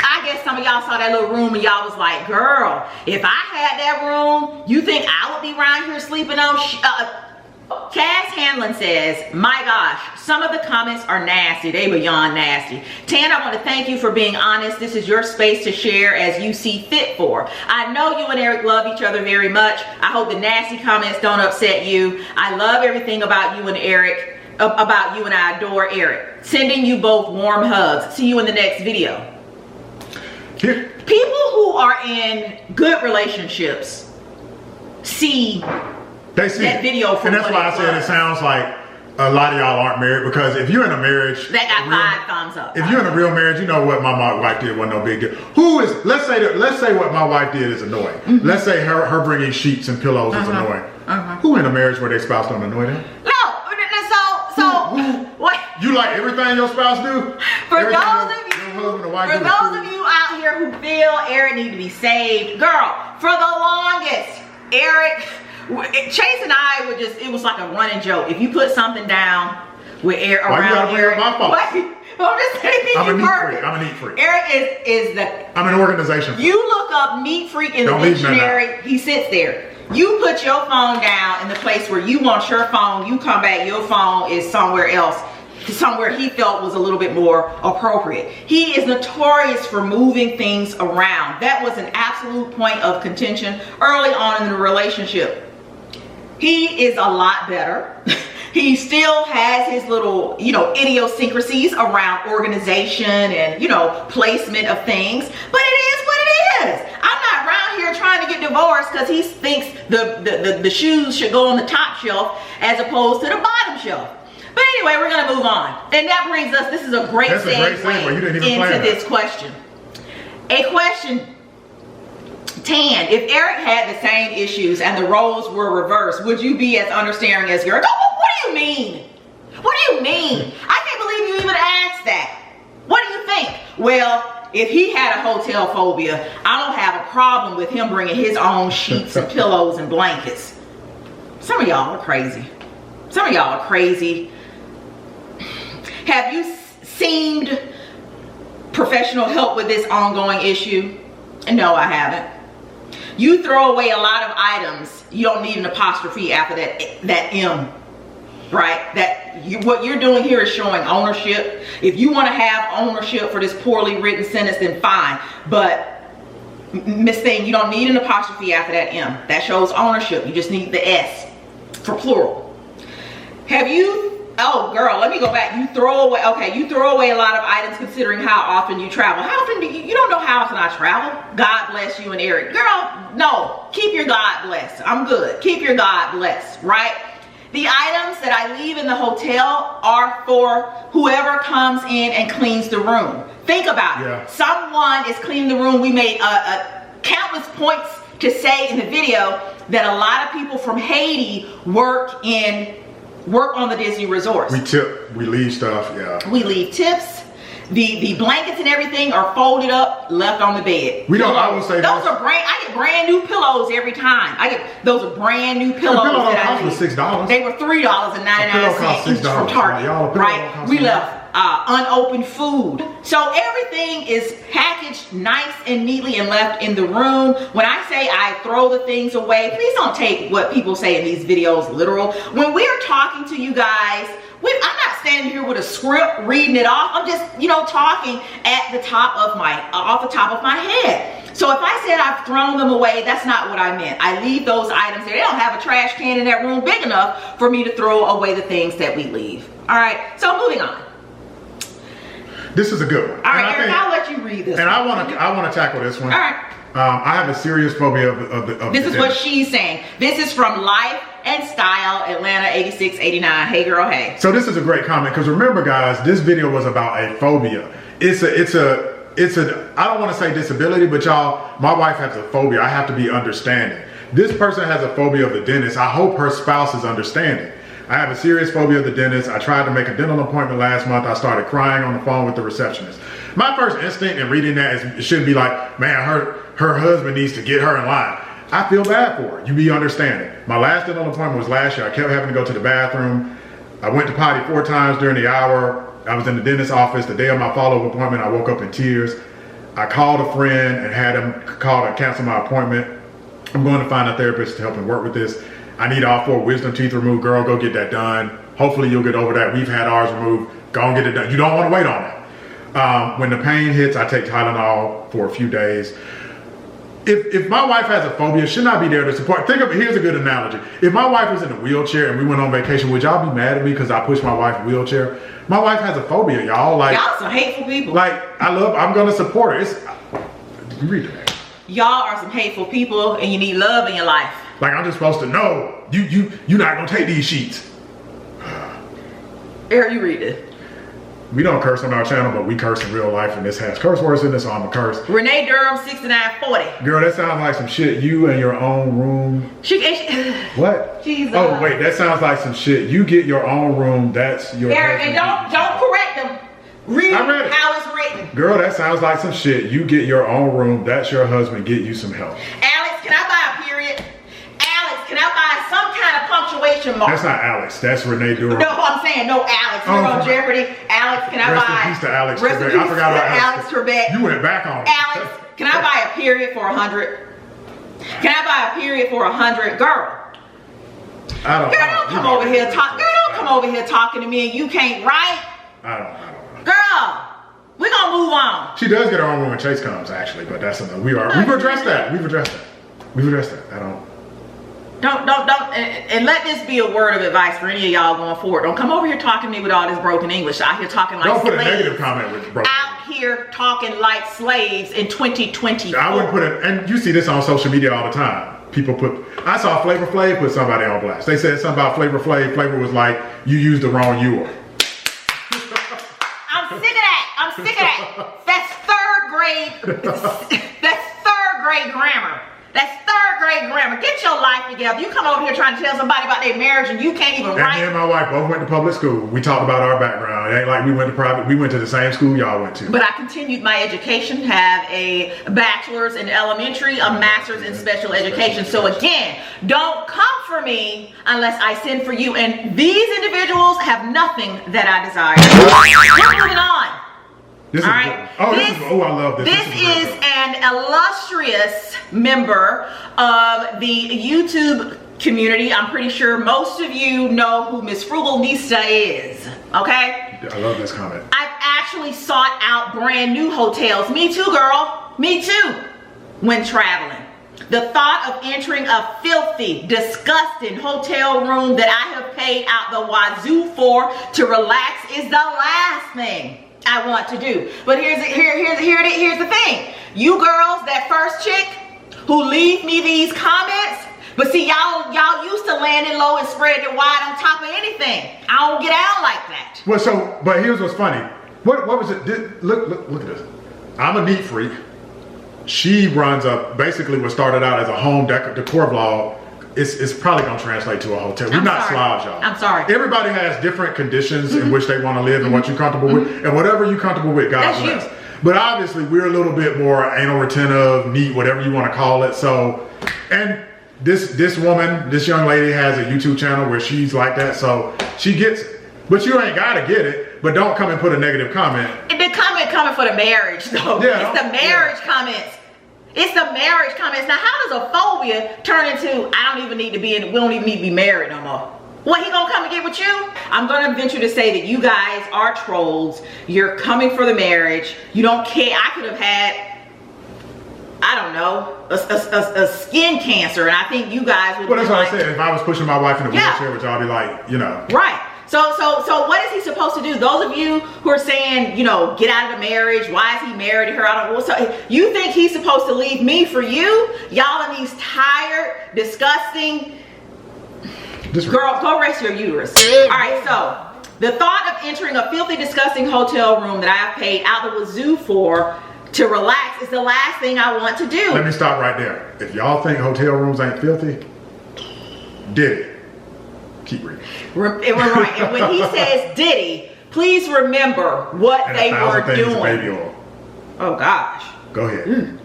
I guess some of y'all saw that little room and y'all was like, girl, if I had that room, you think I would be around here sleeping on Cass Hanlon says, my gosh, some of the comments are nasty. They beyond nasty. Tan, I want to thank you for being honest. This is your space to share as you see fit for. I know you and Eric love each other very much. I hope the nasty comments don't upset you. I love everything about you and Eric, about you, and I adore Eric. Sending you both warm hugs. See you in the next video. People who are in good relationships see that video from and that's why I said it sounds like a lot of y'all aren't married, because if you're in a marriage that got 5 thumbs up. If you're in a real marriage, you know what my wife did wasn't no big deal. Who is let's say what my wife did is annoying. Mm-hmm. Let's say her bringing sheets and pillows is annoying. Who in a marriage where their spouse don't annoy them? No, so what? You like everything your spouse do? For those of you out here who feel Eric need to be saved, girl, for the longest, Eric, Chase and I would it was like a running joke. If you put something down with Eric around Eric, I'm just saying, I'm a neat freak. Eric is the. I'm an organization freak. You look up neat freak in the dictionary. He sits there. You put your phone down in the place where you want your phone. You come back, your phone is somewhere else, somewhere he felt was a little bit more appropriate. He is notorious for moving things around. That was an absolute point of contention early on in the relationship. He is a lot better. He still has his little, idiosyncrasies around organization and, placement of things. But it is what it is. I'm not around here trying to get divorced because he thinks the shoes should go on the top shelf as opposed to the bottom shelf. But anyway, we're going to move on. And that brings us, this is a great segue into this question. A question, Tan, if Eric had the same issues and the roles were reversed, would you be as understanding as Eric? What do you mean? What do you mean? I can't believe you even asked that. What do you think? Well, if he had a hotel phobia, I don't have a problem with him bringing his own sheets and pillows and blankets. Some of y'all are crazy. Some of y'all are crazy. Have you seemed professional help with this ongoing issue? No, I haven't. You throw away a lot of items. You don't need an apostrophe after that M, right? What you're doing here is showing ownership. If you want to have ownership for this poorly written sentence, then fine. But Miss Thing, you don't need an apostrophe after that M. That shows ownership. You just need the S for plural. Have you? Oh, girl, let me go back. You throw away a lot of items considering how often you travel. How often do you don't know how often I travel? God bless you and Eric. Girl, no, keep your God blessed. I'm good. Keep your God blessed, right? the items that I leave in the hotel are for whoever comes in and cleans the room. Think about it. Someone is cleaning the room. We made countless points to say in the video that a lot of people from Haiti work on the Disney resorts. We tip, we leave stuff, yeah. We leave tips. The blankets and everything are folded up, left on the bed. We don't. I would say those are brand. I get brand new pillows every time. Those are brand new pillows. The pillow that cost was $6. They were $3.99 each from Target. Right? We left unopened food. So everything is packaged nice and neatly and left in the room. When I say I throw the things away, please don't take what people say in these videos literal. When we are talking to you guys, I'm not standing here with a script reading it off. I'm just, you know, talking at the top of off the top of my head. So if I said I've thrown them away, that's not what I meant. I leave those items there. They don't have a trash can in that room big enough for me to throw away the things that we leave. All right, so moving on. This is a good one. All right, Eric, I'll let you read this. And I want to tackle this one. All right. I have a serious phobia of this is what she's saying. This is from Life and Style, Atlanta 8689. Hey girl, hey. So this is a great comment because remember, guys, this video was about a phobia. It's a I don't want to say disability, but y'all, my wife has a phobia. I have to be understanding. This person has a phobia of the dentist. I hope her spouse is understanding. I have a serious phobia of the dentist. I tried to make a dental appointment last month. I started crying on the phone with the receptionist. My first instinct in reading that is it shouldn't be like, man, her husband needs to get her in line. I feel bad for her. You be understanding. My last dental appointment was last year. I kept having to go to the bathroom. I went to potty 4 times during the hour. I was in the dentist's office. The day of my follow-up appointment, I woke up in tears. I called a friend and had him call to cancel my appointment. I'm going to find a therapist to help me work with this. I need all 4 wisdom teeth removed. Girl, go get that done. Hopefully you'll get over that. We've had ours removed. Go and get it done. You don't want to wait on that. When the pain hits, I take Tylenol for a few days. If my wife has a phobia, shouldn't I be there to support? Think of it, here's a good analogy. If my wife was in a wheelchair and we went on vacation, would y'all be mad at me because I pushed my wife's wheelchair? My wife has a phobia, y'all. Like, y'all some hateful people. Like, I'm gonna support her. You read it. Y'all are some hateful people and you need love in your life. Like, I'm just supposed to know, you're not gonna take these sheets. Eric, you read it. We don't curse on our channel, but we curse in real life, and this has curse words in it, so I'm a curse. Renee Durham 6940. Girl, that sounds like some shit. You in your own room. What? Jesus. Oh wait, that sounds like some shit. You get your own room. That's your. Eric, and don't correct them. Read how it's written. Girl, that sounds like some shit. You get your own room. That's your husband. Get you some help. Alex, can I buy a period? Alex, can I buy some kind of punctuation mark? That's not Alex. That's Renee Durham. No, I'm saying no Alex. You're on Jeopardy. Alex, can I buy? Rest in peace to Alex. Rest in peace I forgot about Alex Trebek. You went back on it. Alex, can I buy a period for 100? Can I buy a period for 100? Girl. Girl, don't come over here talking to me and you can't write. I don't know. Girl, we're gonna move on. She does get her own room when Chase comes, actually, but that's another. We've addressed that. We've addressed that. I don't. Don't, and let this be a word of advice for any of y'all going forward. Don't come over here talking to me with all this broken English. Out here talking like slaves. Don't put a negative comment with broken. Out here talking like slaves in 2024. I wouldn't put it, and you see this on social media all the time. People I saw Flavor Flav put somebody on blast. They said something about Flavor Flav. Flavor was like, you used the wrong "you." I'm sick of that. I'm sick of that. That's third grade. That's third grade grammar. That's third grade grammar. Get your life together. You come over here trying to tell somebody about their marriage and you can't even write. Me and my wife both went to public school. We talked about our background. It ain't like we went to private. We went to the same school y'all went to. But I continued my education, have a bachelor's in elementary, a master's in special education. So again, don't come for me unless I send for you. And these individuals have nothing that I desire. We're moving on. All right. I love this. This is an illustrious member of the YouTube community. I'm pretty sure most of you know who Miss Frugal Nista is. Okay? I love this comment. I've actually sought out brand new hotels. Me too, girl. Me too. When traveling. The thought of entering a filthy, disgusting hotel room that I have paid out the wazoo for to relax is the last thing I want to do. But here's the thing. You girls, that first chick who leave me these comments, but see y'all used to landed low and spread it wide on top of anything. I don't get out like that. Well, so, but here's what's funny. What was it? Look at this. I'm a neat freak. She runs basically what started out as a home decor vlog. It's probably gonna translate to a hotel. We're not Slavs, y'all. I'm sorry. Everybody has different conditions in which they want to live and what you're comfortable with, and whatever you're comfortable with, God bless. But obviously, we're a little bit more anal retentive, neat, whatever you want to call it. So, and this woman, this young lady has a YouTube channel where she's like that, so she gets it. But you ain't gotta get it. But don't come and put a negative comment. The comment coming for the marriage, though. Yeah, it's the marriage comments. It's the marriage comments. Now, how does a phobia turn into, I don't even need to be in, we don't even need to be married no more? What, he gonna come and get with you? I'm gonna venture to say that you guys are trolls. You're coming for the marriage. You don't care. I could have had, I don't know, a skin cancer, and I think you guys would. Well, that's what I said. If I was pushing my wife in a wheelchair, which I'll be like, you know. Right. So what is he supposed to do? Those of you who are saying, you know, get out of the marriage, why is he married to her? I don't know. So you think he's supposed to leave me for you? Y'all in these tired, disgusting, girl, go rest your uterus. All right, so the thought of entering a filthy, disgusting hotel room that I have paid out the wazoo for to relax is the last thing I want to do. Let me stop right there. If y'all think hotel rooms ain't filthy, Diddy. Keep reading. Right. And when he says Diddy, please remember what they were doing. Baby oil. Oh gosh. Go ahead.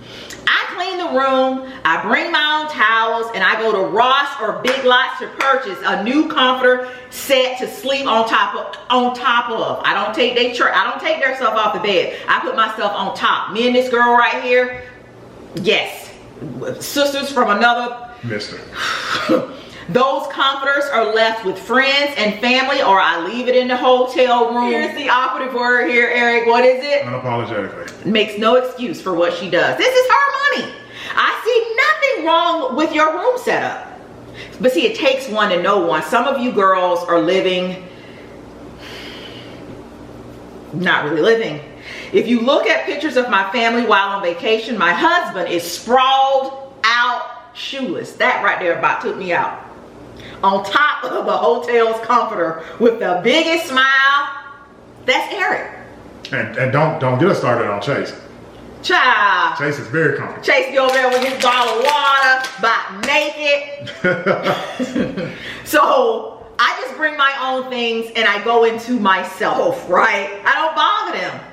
I clean the room, I bring my own towels, and I go to Ross or Big Lots to purchase a new comforter set to sleep on top of. I don't take their stuff off the bed. I put myself on top. Me and this girl right here, yes, sisters from another Mister. Those comforters are left with friends and family, or I leave it in the hotel room. Here's the operative word here, Eric. What is it? Unapologetically. Makes no excuse for what she does. This is her money. I see nothing wrong with your room setup. But see, it takes one to know one. Some of you girls are living, not really living. If you look at pictures of my family while on vacation, my husband is sprawled out shoeless. That right there about took me out. On top of a hotel's comforter with the biggest smile. That's Eric. And don't get us started on Chase. Child. Chase is very comfortable. Chase be over there with his bottle of water, about naked. So I just bring my own things and I go into myself, right? I don't bother them.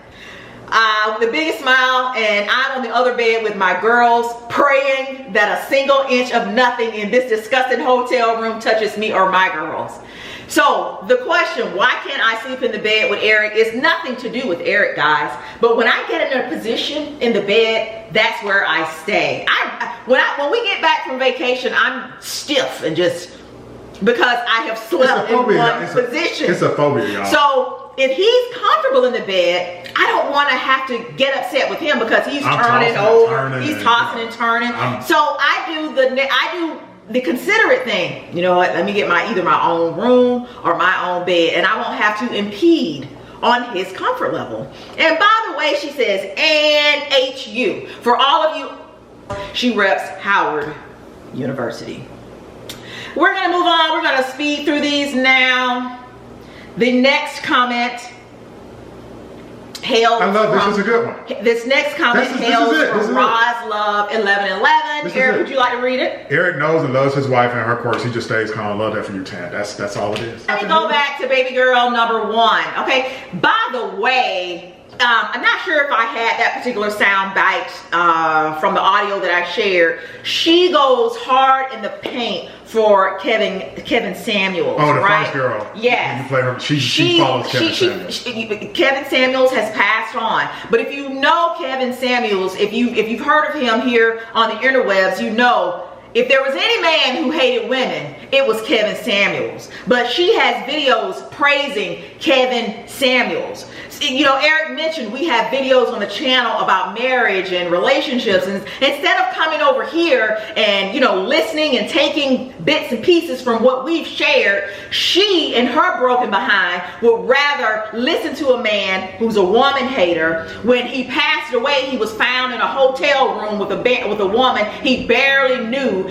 With the biggest smile, and I'm on the other bed with my girls praying that a single inch of nothing in this disgusting hotel room touches me or my girls. So the question, why can't I sleep in the bed with Eric, is nothing to do with Eric, guys. But when I get in a position in the bed, that's where I stay. When we get back from vacation, I'm stiff and just because I have slept in one position. It's a phobia, y'all. So if he's comfortable in the bed, I don't want to have to get upset with him because he's turning over, he's tossing and turning. So I do the considerate thing. You know what? Let me get either my own room or my own bed, and I won't have to impede on his comfort level. And by the way, she says, and HU. For all of you, she reps Howard University. We're gonna move on. We're gonna speed through these now. The next comment hails this is a good one. This next comment hails from Roslove 1111. Eric, would you like to read it? Eric knows and loves his wife and her quirks. He just stays calm. Love that for you, Tan. That's all it is. Let me go back to baby girl number 1. Okay. By the way, I'm not sure if I had that particular sound bite from the audio that I shared. She goes hard in the paint for Kevin Samuels. Oh, the right? first girl. Yes. You play her. She follows Kevin Samuels. Kevin Samuels has passed on. But if you know Kevin Samuels, if you've heard of him here on the interwebs, you know if there was any man who hated women, it was Kevin Samuels. But she has videos praising Kevin Samuels. you know, Eric mentioned we have videos on the channel about marriage and relationships, and instead of coming over here and, you know, listening and taking bits and pieces from what we've shared, she and her broken behind would rather listen to a man who's a woman hater. When he passed away, he was found in a hotel room with a woman he barely knew.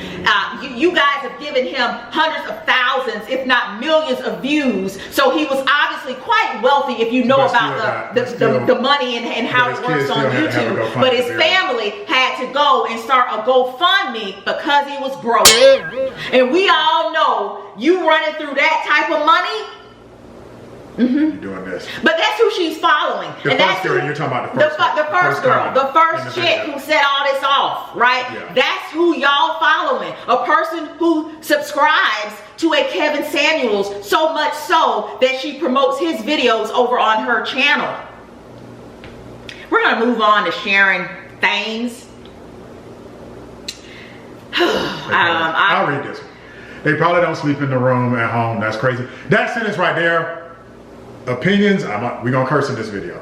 You guys have given him hundreds of thousands, if not millions of views, so he was obviously quite wealthy if you know about the money and how it works on YouTube. But his family had to go and start a GoFundMe because he was broke. And we all know you running through that type of money. You're doing this. But that's who she's following. The first girl, you're talking about the first chick who set all this off, right? Yeah. That's who y'all following. A person who subscribes to a Kevin Samuels, so much so that she promotes his videos over on her channel. We're gonna move on to sharing things. I'll read this one. They probably don't sleep in the room at home. That's crazy. That sentence right there. Opinions, we're gonna curse in this video.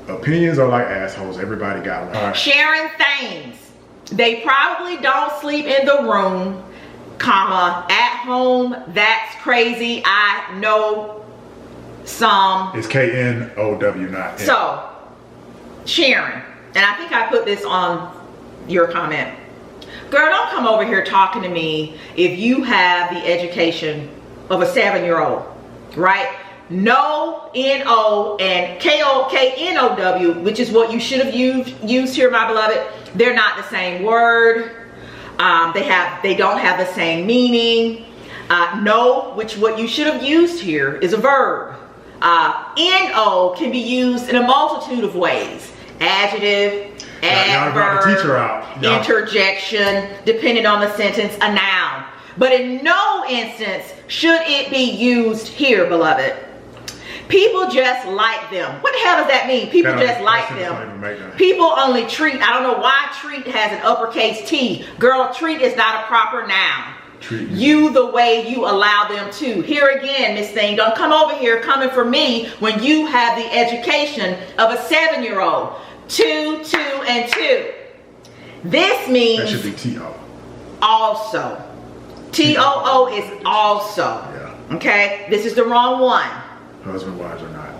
Opinions are like assholes. Everybody got one. Right. Sharing things. They probably don't sleep in the room, comma, at home. That's crazy. I know some. It's K-N-O-W, not N. So, Sharon, and I think I put this on your comment. Girl, don't come over here talking to me if you have the education of a 7-year-old, right? No, N-O and K-O-K-N-O-W, which is what you should have used here, my beloved. They're not the same word. They don't have the same meaning. No, which what you should have used here is a verb. N-O can be used in a multitude of ways. Adjective, adverb, the teacher out. Interjection, depending on the sentence, a noun. But in no instance should it be used here, beloved. People just like them. What the hell does that mean? People just like them. People only treat. I don't know why treat has an uppercase T. Girl, treat is not a proper noun. You the way you allow them to. Here again, Miss Thing, don't come over here coming for me when you have the education of a 7-year-old. 2, 2, and 2. This means that should be T-O. Also. T-O-O is also. Yeah. Okay? This is the wrong one. Husband, wives, or not.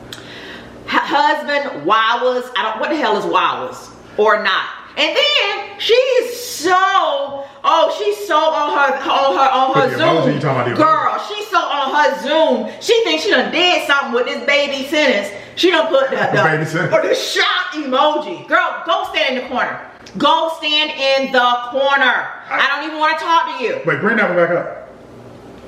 Husband, wives. What the hell is wives? Or not? And then she's so, she's so on her Zoom. Girl, she's so on her Zoom. She thinks she done did something with this baby sentence. She done put the shock emoji. Girl, go stand in the corner. Go stand in the corner. I don't even want to talk to you. Wait, bring that one back up.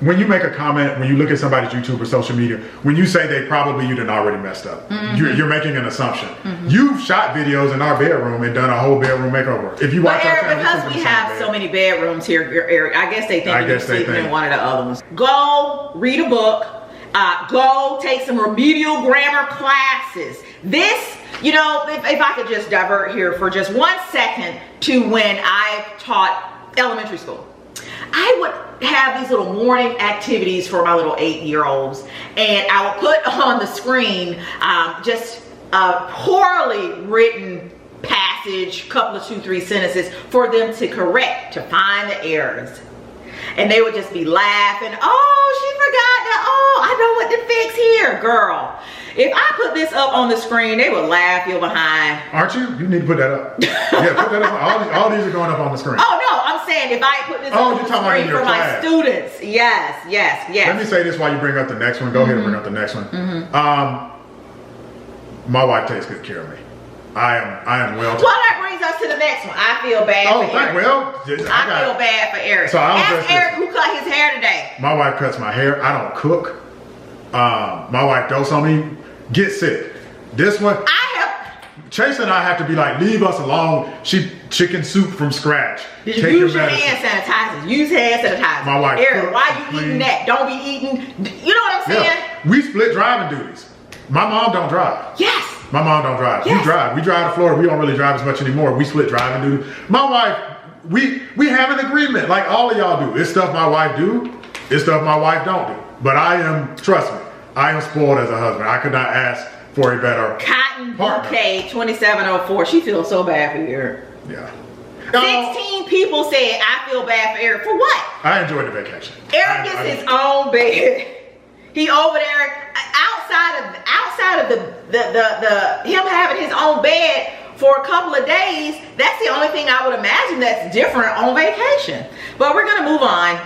When you make a comment, when you look at somebody's YouTube or social media, when you say you done already messed up. You're making an assumption. You've shot videos in our bedroom and done a whole bedroom makeover. If you watch our channel, because we have so many bedrooms here, Eric, I guess they think you're sleeping in one of the other ones. Go read a book. Go take some remedial grammar classes. This, you know, if I could just divert here for just 1 second to when I taught elementary school. I would have these little morning activities for my little 8-year-olds, and I would put on the screen just a poorly written passage, couple of 2, 3 sentences for them to correct, to find the errors. And they would just be laughing. Oh, she forgot that. Oh, I know what to fix here, girl. If I put this up on the screen, they would laugh you behind. Aren't you? You need to put that up. Yeah, put that up. All these are going up on the screen. Oh, no, I'm saying if I put this up on the screen for my students. Yes, yes, yes. Let me say this while you bring up the next one. Go ahead and bring up the next one. My wife takes good care of me. I am well. Well, that brings us to the next one. I feel bad for Eric. I feel bad for Eric. So ask Eric who cut his hair today. My wife cuts my hair. I don't cook. My wife dotes on me. Get sick. This one, Chase and I have to be like, leave us alone. Chicken soup from scratch. Did you use your hand sanitizer? Use hand sanitizer. My wife, Eric, why you eating that? Don't be eating. You know what I'm saying? Yeah. We split driving duties. My mom don't drive. Yes. My mom don't drive. Yes. We drive. We drive to Florida. We don't really drive as much anymore. We split driving duty. My wife, we have an agreement like all of y'all do. It's stuff my wife do. It's stuff my wife don't do. But trust me, I am spoiled as a husband. I could not ask for a better Cotton Bouquet 2704. She feels so bad for you. Yeah. 16 people said, I feel bad for Eric. For what? I enjoyed the vacation. Eric gets his own bed. He over there outside of the him having his own bed for a couple of days. That's the only thing I would imagine that's different on vacation. But we're gonna move on.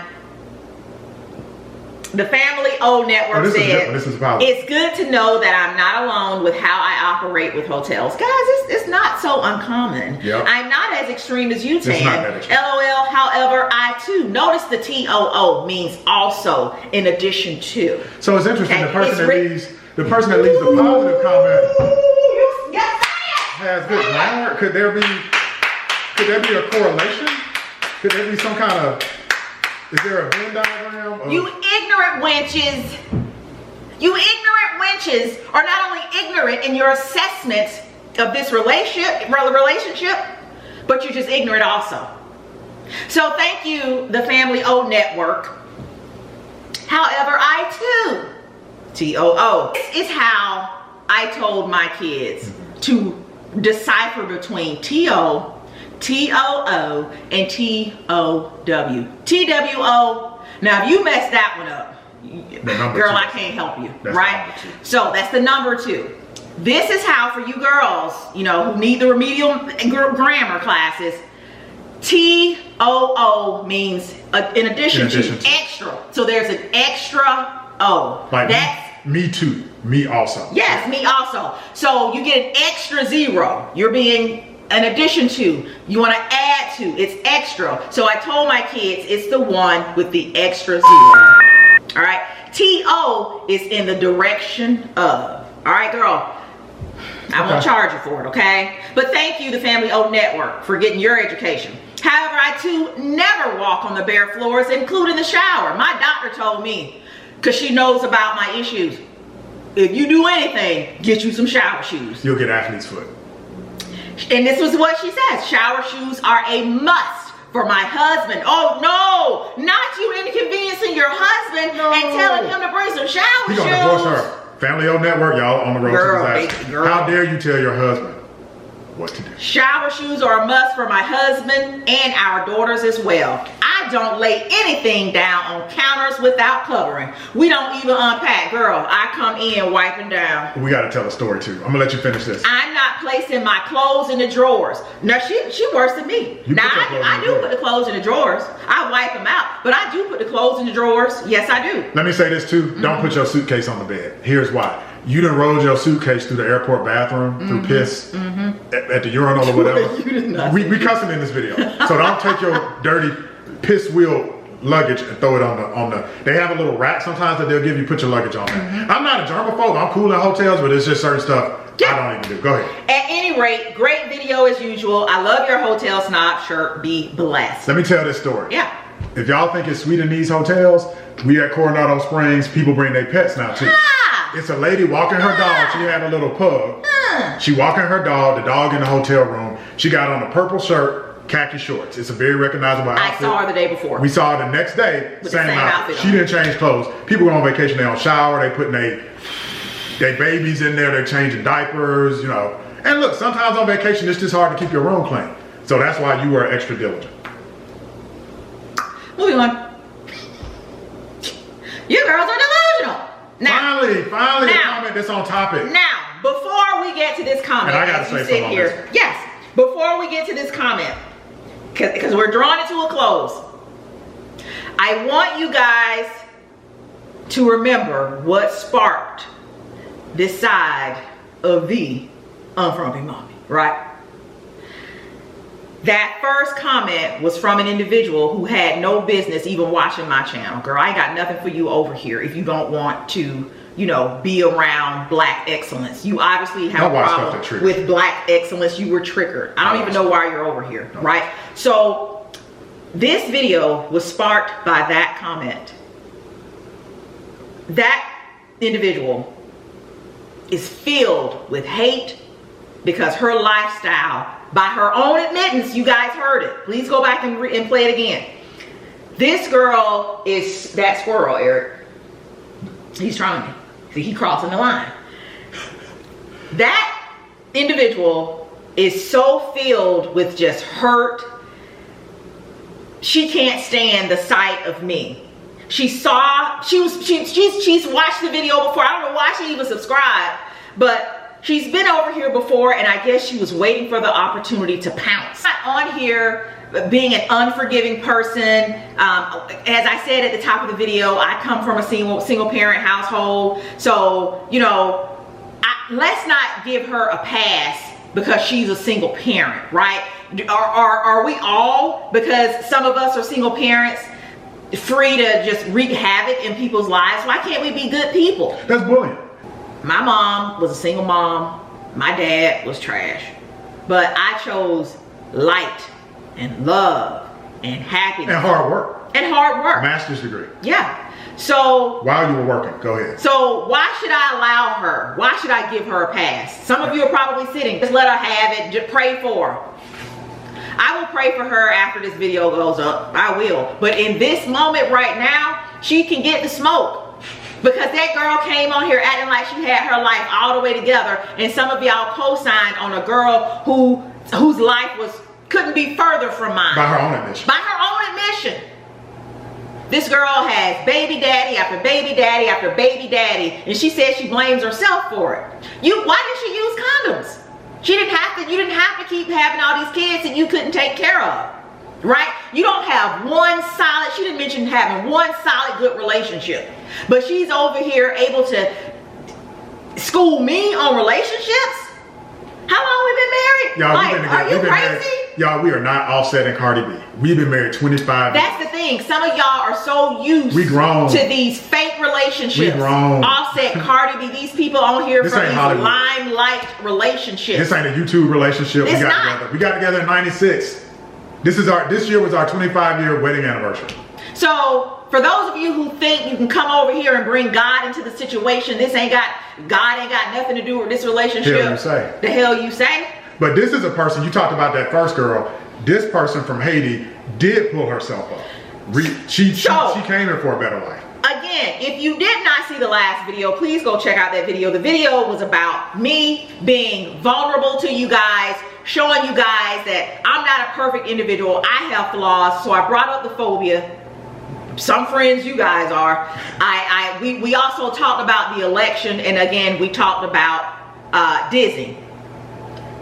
The Family O Network said, it's good to know that I'm not alone with how I operate with hotels. Guys, it's not so uncommon. Yep. I'm not as extreme as you, Tan. It's not that extreme. LOL, however, I too. Notice the TOO means also, in addition to. So it's interesting, Okay, the person that leaves the positive comment has good grammar. Could there be a correlation? Could there be some kind of, is there a Venn diagram? You ignorant wenches are not only ignorant in your assessment of this relationship, but you're just ignorant also. So thank you, the Family O Network. However, I too, TOO, this is how I told my kids to decipher between TO, TOO, and TOW. TWO. Now, if you mess that one up, girl, I can't help you, right? So that's the number 2. This is how, for you girls, you know, who need the remedial grammar classes, TOO means in addition to extra. So there's an extra O. Like that's me too. Me also. Yes, me also. So you get an extra 0. You're being an addition to. You want to add to. It's extra. So I told my kids it's the one with the extra 0. All right. TO is in the direction of. All right, girl. I won't charge you for it, okay? But thank you, the Family O Network, for getting your education. However, I too never walk on the bare floors, including the shower. My doctor told me, because she knows about my issues, if you do anything, get you some shower shoes. You'll get athlete's foot. And this was what she says. Shower shoes are a must for my husband. Oh no, not you inconveniencing your husband and telling him to bring some shower shoes. You're gonna divorce her. Family O Network, y'all on the road to disaster. How dare you tell your husband what to do? Shower shoes are a must for my husband and our daughters as well. I don't lay anything down on counters without covering. We don't even unpack. Girl, I come in wiping down. We gotta tell a story too. I'm gonna let you finish this. I'm not placing my clothes in the drawers. Now she worse than me. Now I do put the clothes in the drawers. I wipe them out, but I do put the clothes in the drawers. Yes, I do. Let me say this too. Don't put your suitcase on the bed. Here's why. You done rolled your suitcase through the airport bathroom, through piss, at the urinal or whatever. We cussing in this video. So don't take your dirty piss wheel luggage and throw it on the they have a little rack sometimes that they'll give you, put your luggage on there. I'm not a germaphobe, I'm cool in hotels, but it's just certain stuff I don't even do. Go ahead. At any rate, great video as usual. I love your hotel snob shirt. Be blessed. Let me tell this story. Yeah. If y'all think it's sweet in these hotels, we at Coronado Springs, people bring their pets now too. It's a lady walking her dog. She had a little pug. She walking her dog, the dog in the hotel room. She got on a purple shirt, khaki shorts. It's a very recognizable outfit. I saw her the day before. We saw her the next day, same outfit. She didn't change clothes. People go on vacation, they don't shower, they putting their babies in there, they're changing diapers, you know. And look, sometimes on vacation, it's just hard to keep your room clean. So that's why you were extra diligent. Moving on. You girls are delusional. Now, finally, a comment that's on topic. Now, before we get to this comment, and I gotta say something here. Yes, before we get to this comment, because we're drawing it to a close, I want you guys to remember what sparked this side of the Unfrumpy Mommy, right? That first comment was from an individual who had no business even watching my channel. Girl, I ain't got nothing for you over here if you don't want to, you know, be around black excellence. You obviously have a problem with black excellence. You were triggered. I don't even know why you're over here, right? So this video was sparked by that comment. That individual is filled with hate because her lifestyle, by her own admittance, you guys heard it. Please go back and play it again. This girl is that squirrel, Eric. He's trying to. See, he crossing the line. That individual is so filled with just hurt. She can't stand the sight of me. She's watched the video before. I don't know why she even subscribed, but she's been over here before, and I guess she was waiting for the opportunity to pounce. I'm on here being an unforgiving person. As I said at the top of the video, I come from a single parent household, so you know, let's not give her a pass because she's a single parent, right? Are we all, because some of us are single parents, free to just wreak havoc in people's lives? Why can't we be good people? That's bullying. My mom was a single mom. My dad was trash. But I chose light and love and happiness. And hard work. And hard work. Master's degree. Yeah. So while you were working, go ahead. So why should I allow her? Why should I give her a pass? Some of you are probably sitting, just let her have it, just pray for her. I will pray for her after this video goes up. I will. But in this moment right now, she can get the smoke. Because that girl came on here acting like she had her life all the way together, and some of y'all co-signed on a girl whose life couldn't be further from mine. By her own admission. By her own admission. This girl has baby daddy after baby daddy after baby daddy, and she says she blames herself for it. Why did she use condoms? You didn't have to keep having all these kids that you couldn't take care of. Right? You don't have one solid, she didn't mention having one solid good relationship. But she's over here able to school me on relationships? How long we been married? Y'all, like, are you crazy? Y'all, we are not Offset and Cardi B. We've been married 25 years. That's the thing. Some of y'all are so used to these fake relationships. We grown. Offset, Cardi B, these people on here this from these Hollywood. limelight relationships. This ain't a YouTube relationship. It's got not. together. We got together in '96. This year was our 25-year wedding anniversary. So for those of you who think you can come over here and bring God into the situation, God ain't got nothing to do with this relationship. The hell you say. The hell you say. But this is a person, you talked about that first girl. This person from Haiti did pull herself up. She came here for a better life. Again, if you did not see the last video, please go check out that video. The video was about me being vulnerable to you guys, showing you guys that I'm not a perfect individual. I have flaws, so I brought up the phobia. Some friends you guys are. We also talked about the election, and again, we talked about Disney.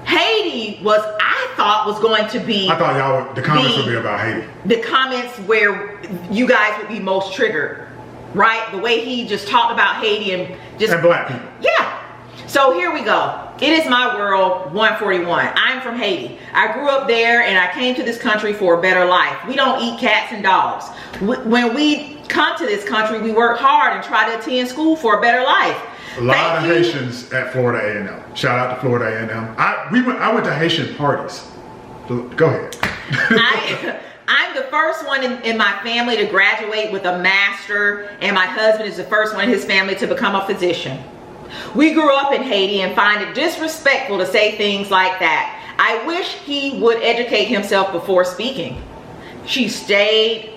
Haiti I thought was going to be. I thought the comments would be about Haiti. The comments where you guys would be most triggered, right? The way he just talked about Haiti and black people. Yeah. So here we go. It is my world 141. I'm from Haiti. I grew up there and I came to this country for a better life. We don't eat cats and dogs. When we come to this country, we work hard and try to attend school for a better life. A lot of Haitians at Florida A&M. Shout out to Florida A&M. I went to Haitian parties. Go ahead. I'm the first one in my family to graduate with a master, and my husband is the first one in his family to become a physician. We grew up in Haiti and find it disrespectful to say things like that. I wish he would educate himself before speaking. She stayed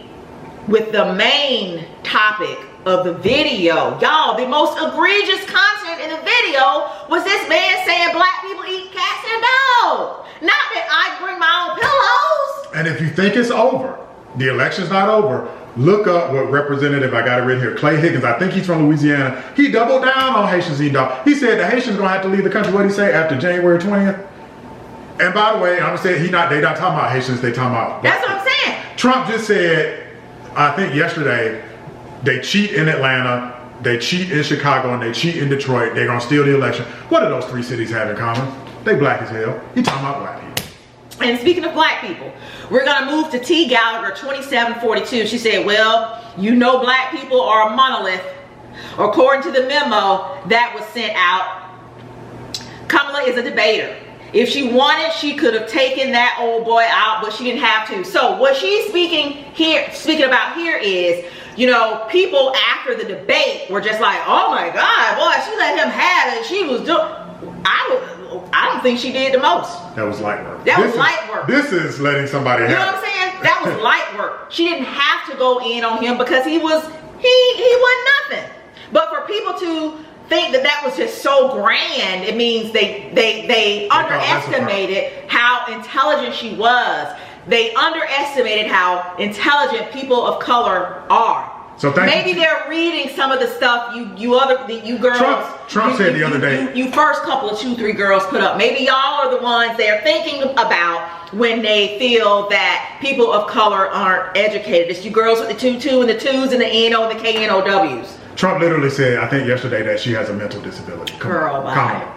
with the main topic of the video. Y'all, the most egregious content in the video was this man saying black people eat cats and dogs. Not that I bring my own pillows. And if you think it's over, the election's not over, look up what Representative, I got it written here, Clay Higgins, I think he's from Louisiana. He doubled down on Haitians eating dogs. He said the Haitians gonna have to leave the country, what did he say, after January 20th? And by the way, I'm gonna say they not talking about Haitians, they talking about That's what I'm saying. Trump just said, I think yesterday, they cheat in Atlanta, they cheat in Chicago, and they cheat in Detroit. They're gonna steal the election. What do those three cities have in common? They black as hell. He talking about black people. And speaking of black people, we're gonna move to T. Gallagher 2742. She said, well, you know black people are a monolith. According to the memo that was sent out, Kamala is a debater. If she wanted, she could have taken that old boy out, but she didn't have to. So what she's speaking about here is, you know, people after the debate were just like, oh my God, boy, she let him have it. She was doing, I don't think she did the most. That was light work. That was light work. This is letting somebody have it. You know what I'm saying? That was light work. She didn't have to go in on him because he wasn't nothing. But for people to think that that was just so grand. It means they underestimated how intelligent she was. They underestimated how intelligent people of color are. So maybe they're reading some of the stuff you girls. Trump said the other day. You first couple of 2-3 girls put up. Maybe y'all are the ones they're thinking about when they feel that people of color aren't educated. It's you girls with the 2 and the 2s and the N-O and the KNOWs. Trump literally said, I think yesterday, that she has a mental disability. Girl, bye.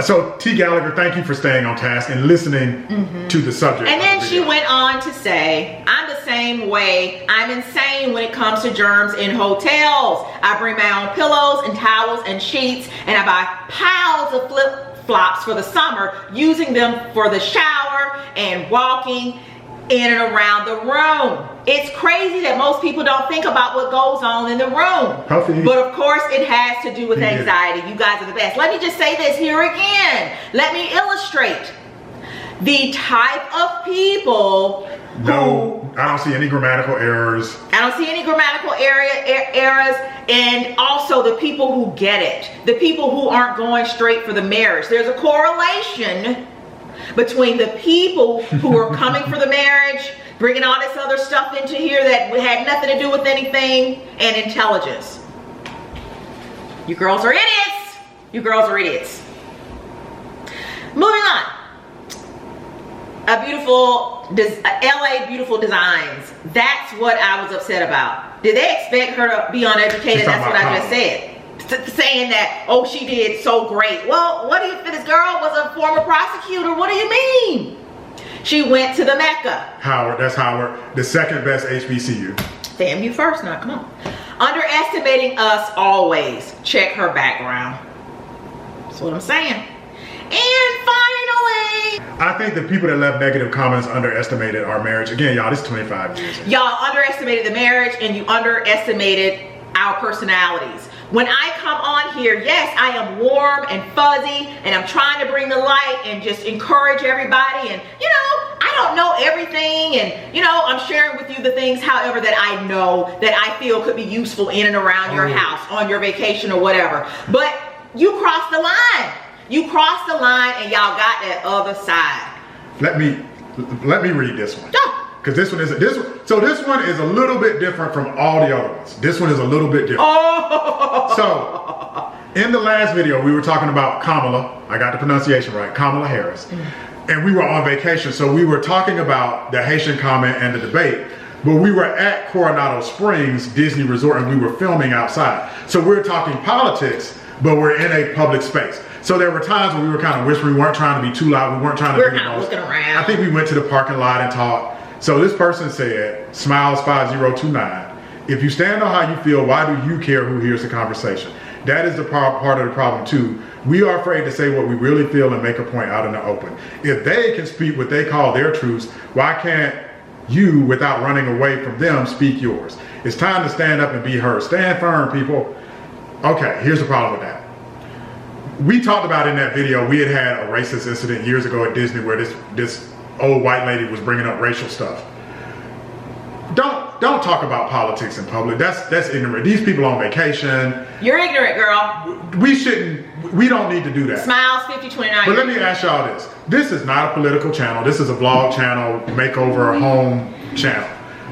So T. Gallagher, thank you for staying on task and listening to the subject. And then she went on to say, I'm the same way. I'm insane when it comes to germs in hotels. I bring my own pillows and towels and sheets, and I buy piles of flip-flops for the summer, using them for the shower and walking in and around the room. It's crazy that most people don't think about what goes on in the room. But of course it has to do with anxiety. You guys are the best. Let me just say this here again. Let me illustrate the type of people No, I don't see any grammatical errors. I don't see any grammatical errors, and also the people who get it. The people who aren't going straight for the marriage. There's a correlation between the people who are coming for the marriage, bringing all this other stuff into here that had nothing to do with anything, and intelligence. You girls are idiots. You girls are idiots. Moving on. A beautiful, LA Beautiful Designs. That's what I was upset about. Did they expect her to be uneducated? That's what I just said. Saying that, oh, she did so great. Well, what do you think? This girl was a former prosecutor. What do you mean? She went to the Mecca. Howard, that's Howard, the second best HBCU. Damn, you first now, come on. Underestimating us always. Check her background. That's what I'm saying. And finally, I think the people that left negative comments underestimated our marriage. Again, y'all, this is 25 years. Y'all underestimated the marriage, and you underestimated our personalities. When I come on here, yes, I am warm and fuzzy, and I'm trying to bring the light and just encourage everybody. And, you know, I don't know everything, and, you know, I'm sharing with you the things, however, that I know that I feel could be useful in and around your house, on your vacation or whatever. But you crossed the line. You crossed the line, and y'all got that other side. Let me read this one. Yeah. Because this one is so this one is a little bit different from all the other ones. This one is a little bit different. Oh. So in the last video, we were talking about Kamala. I got the pronunciation right, Kamala Harris. And we were on vacation, so we were talking about the Haitian comment and the debate. But we were at Coronado Springs Disney Resort, and we were filming outside. So we were talking politics, but we're in a public space. So there were times when we were kind of whispering. We weren't trying to be too loud. We weren't trying to be kind of looking around. I think we went to the parking lot and talked. So this person said, Smiles5029, if you stand on how you feel, why do you care who hears the conversation? That is the part of the problem too. We are afraid to say what we really feel and make a point out in the open. If they can speak what they call their truths, why can't you, without running away from them, speak yours? It's time to stand up and be heard. Stand firm, people. Okay, here's the problem with that. We talked about in that video, we had a racist incident years ago at Disney where this old white lady was bringing up racial stuff. Don't talk about politics in public. That's ignorant. These people on vacation. You're ignorant, girl. We don't need to do that. Smiles5029. But let me ask y'all this. This is not a political channel. This is a vlog channel, makeover, home channel.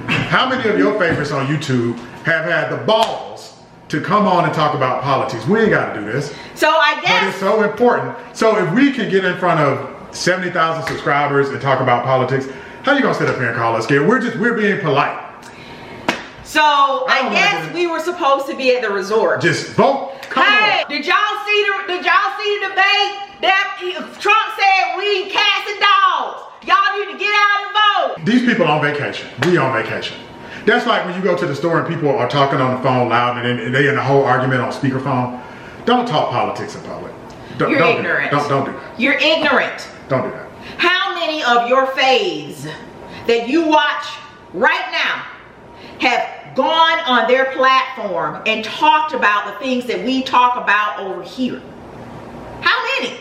How many of your favorites on YouTube have had the balls to come on and talk about politics? We ain't got to do this. So I guess. But it's so important. So if we can get in front of 70,000 subscribers and talk about politics, how you gonna sit up here and call us scared? We're being polite. So I guess we were supposed to be at the resort. Just vote. Come on. Did y'all see the debate? That Trump said we casting dogs. Y'all need to get out and vote. These people on vacation. We on vacation. That's like when you go to the store and people are talking on the phone loud and they in a whole argument on speakerphone. Don't talk politics in public. You're ignorant. Don't do that. You're ignorant. Don't do that. How many of your faves that you watch right now have gone on their platform and talked about the things that we talk about over here? How many?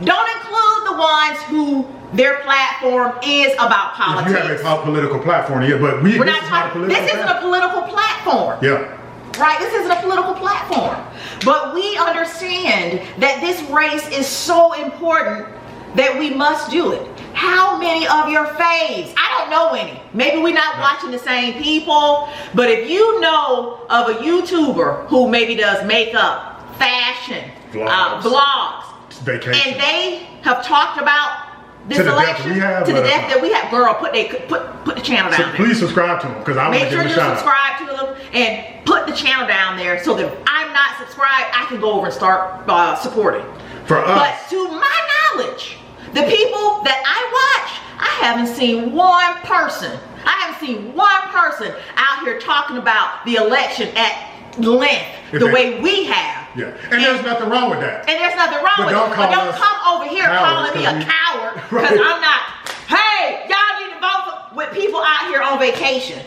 Don't include the ones who their platform is about politics. If you have a political platform, yeah, but this isn't a political platform. Yeah. right? This isn't a political platform. But we understand that this race is so important that we must do it. How many of your faves? I don't know any. Maybe we're not watching the same people, but if you know of a YouTuber who maybe does makeup, fashion, vlogs, vacation, and they have talked about this election to the depth that we have, girl, put the channel down there. Please subscribe to them, because I want to give them a shout out. Make sure you subscribe to them and put the channel down there so that if I'm not subscribed, I can go over and start supporting. For us. But to my knowledge, the people that I watch, I haven't seen one person. I haven't seen one person out here talking about the election at length the way we have. Yeah, and there's nothing wrong with that. And there's nothing wrong with it. But don't come over here calling me a coward because I'm not. Hey, y'all need to vote with people out here on vacation.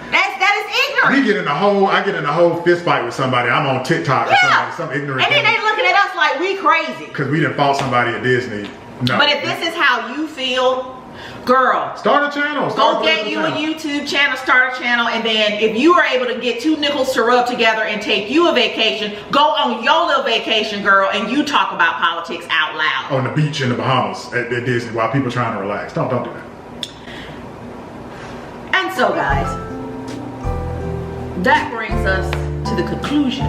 That is ignorant. We get in a whole, I get in a whole fist fight with somebody. I'm on TikTok with somebody, some ignorant. And then they looking at us like we crazy. Because we done fought somebody at Disney. No. But if this is how you feel, girl, start a channel. Go get you a YouTube channel, start a channel, and then if you are able to get two nickels to rub together and take you a vacation, go on your little vacation, girl, and you talk about politics out loud. On the beach in the Bahamas at Disney while people are trying to relax. Don't do that. And so, guys, that brings us to the conclusion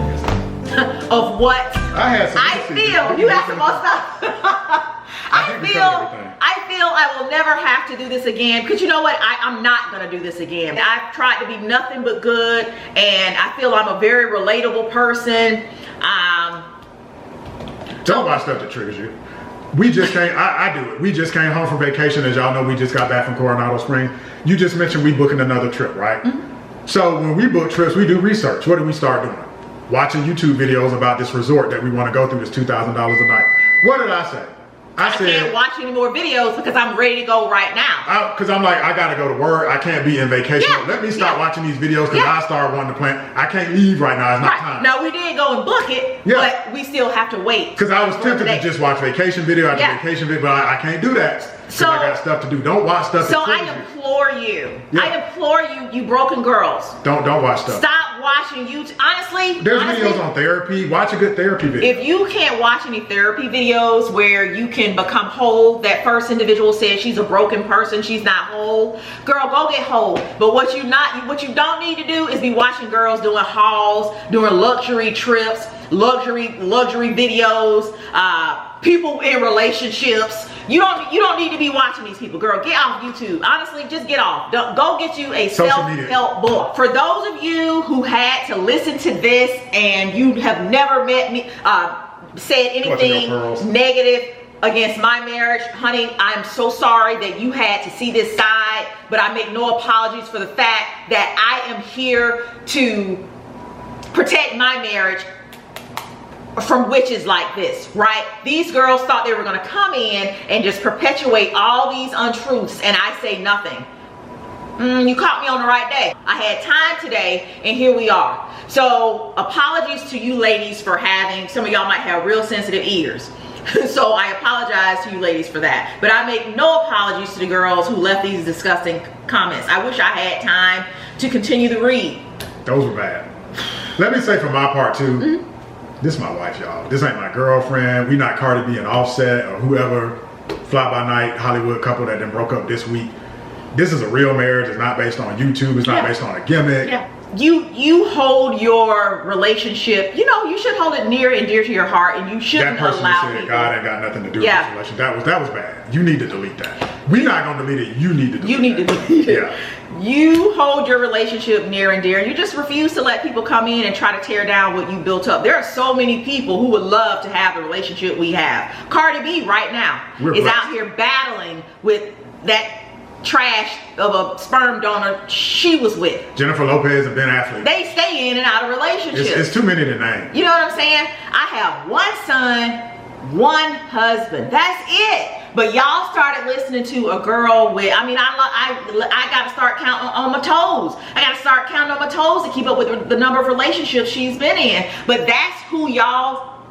of what I feel. You have some more stuff. I feel I will never have to do this again, because you know what, I'm not gonna do this again. I've tried to be nothing but good, and I feel I'm a very relatable person. Don't watch stuff that triggers you. We just came, I do it. We just came home from vacation. As y'all know, we just got back from Coronado Springs. You just mentioned we booking another trip, right? So when we book trips, we do research. What do we start doing? Watching YouTube videos about this resort that we want to go through. It's $2,000 a night. What did I say? I said, can't watch any more videos because I'm ready to go right now. Because I'm like, I gotta go to work. I can't be in vacation. Let me start watching these videos because I start wanting to plan. I can't leave right now. It's not time. Now we did go and book it, but we still have to wait. Because I was tempted to just watch vacation video after vacation video, but I can't do that. So I got stuff to do. Don't watch stuff. So I implore you. I implore you, you broken girls. Don't watch stuff. Stop watching YouTube. Honestly, there's videos on therapy. Watch a good therapy video. If you can't watch any therapy videos where you can become whole, that first individual said she's a broken person, she's not whole. Girl, go get whole. But what you don't need to do is be watching girls doing hauls, doing luxury trips, luxury videos, people in relationships. You don't need to be watching these people. Girl, get off YouTube. Honestly, just get off. Go get you a self-help book. For those of you who had to listen to this and you have never met me, said anything negative against my marriage, honey, I'm so sorry that you had to see this side, but I make no apologies for the fact that I am here to protect my marriage from witches like this, right? These girls thought they were going to come in and just perpetuate all these untruths, and I say nothing. You caught me on the right day. I had time today, and here we are. So apologies to you ladies for having, some of y'all might have real sensitive ears. So I apologize to you ladies for that. But I make no apologies to the girls who left these disgusting comments. I wish I had time to continue to read. Those were bad. Let me say for my part too, this is my wife, y'all. This ain't my girlfriend. We not Cardi B and Offset or whoever fly-by-night Hollywood couple that then broke up this week. This is a real marriage. It's not based on YouTube. It's not based on a gimmick. You hold your relationship, you know, you should hold it near and dear to your heart, and you shouldn't allow people. That person said God ain't got nothing to do with this relationship. That was bad. You need to delete that. We're not gonna delete it. You need to delete it. You need to delete it. You hold your relationship near and dear, and you just refuse to let people come in and try to tear down what you built up. There are so many people who would love to have the relationship we have. Cardi B right now is out here battling with that trash of a sperm donor she was with. Jennifer Lopez and Ben Affleck. They stay in and out of relationships. It's too many to name. You know what I'm saying? I have one son, one husband. That's it. But y'all started listening to a girl with, I mean, I got to start counting on my toes. I got to start counting on my toes to keep up with the number of relationships she's been in. But that's who y'all,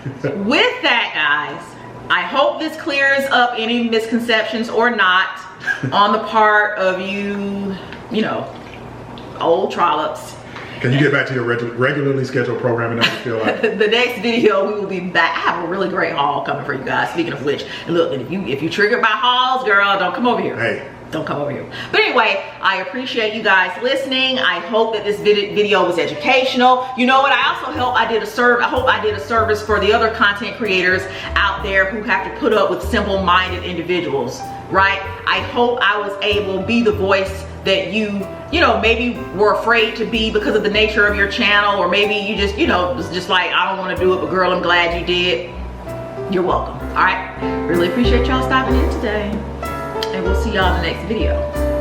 with that, guys, I hope this clears up any misconceptions or not on the part of you know, old trollops. Can you get back to your regularly scheduled programming that you feel like? The next video, we will be back. I have a really great haul coming for you guys. Speaking of which, and look, if you triggered by hauls, girl, don't come over here. Hey. Don't come over here. But anyway, I appreciate you guys listening. I hope that this video was educational. You know what? I hope I did a service for the other content creators out there who have to put up with simple-minded individuals, right? I hope I was able to be the voice that you know, maybe were afraid to be because of the nature of your channel, or maybe you just, you know, was just like, I don't want to do it, but girl, I'm glad you did. You're welcome. All right. Really appreciate y'all stopping in today. And we'll see y'all in the next video.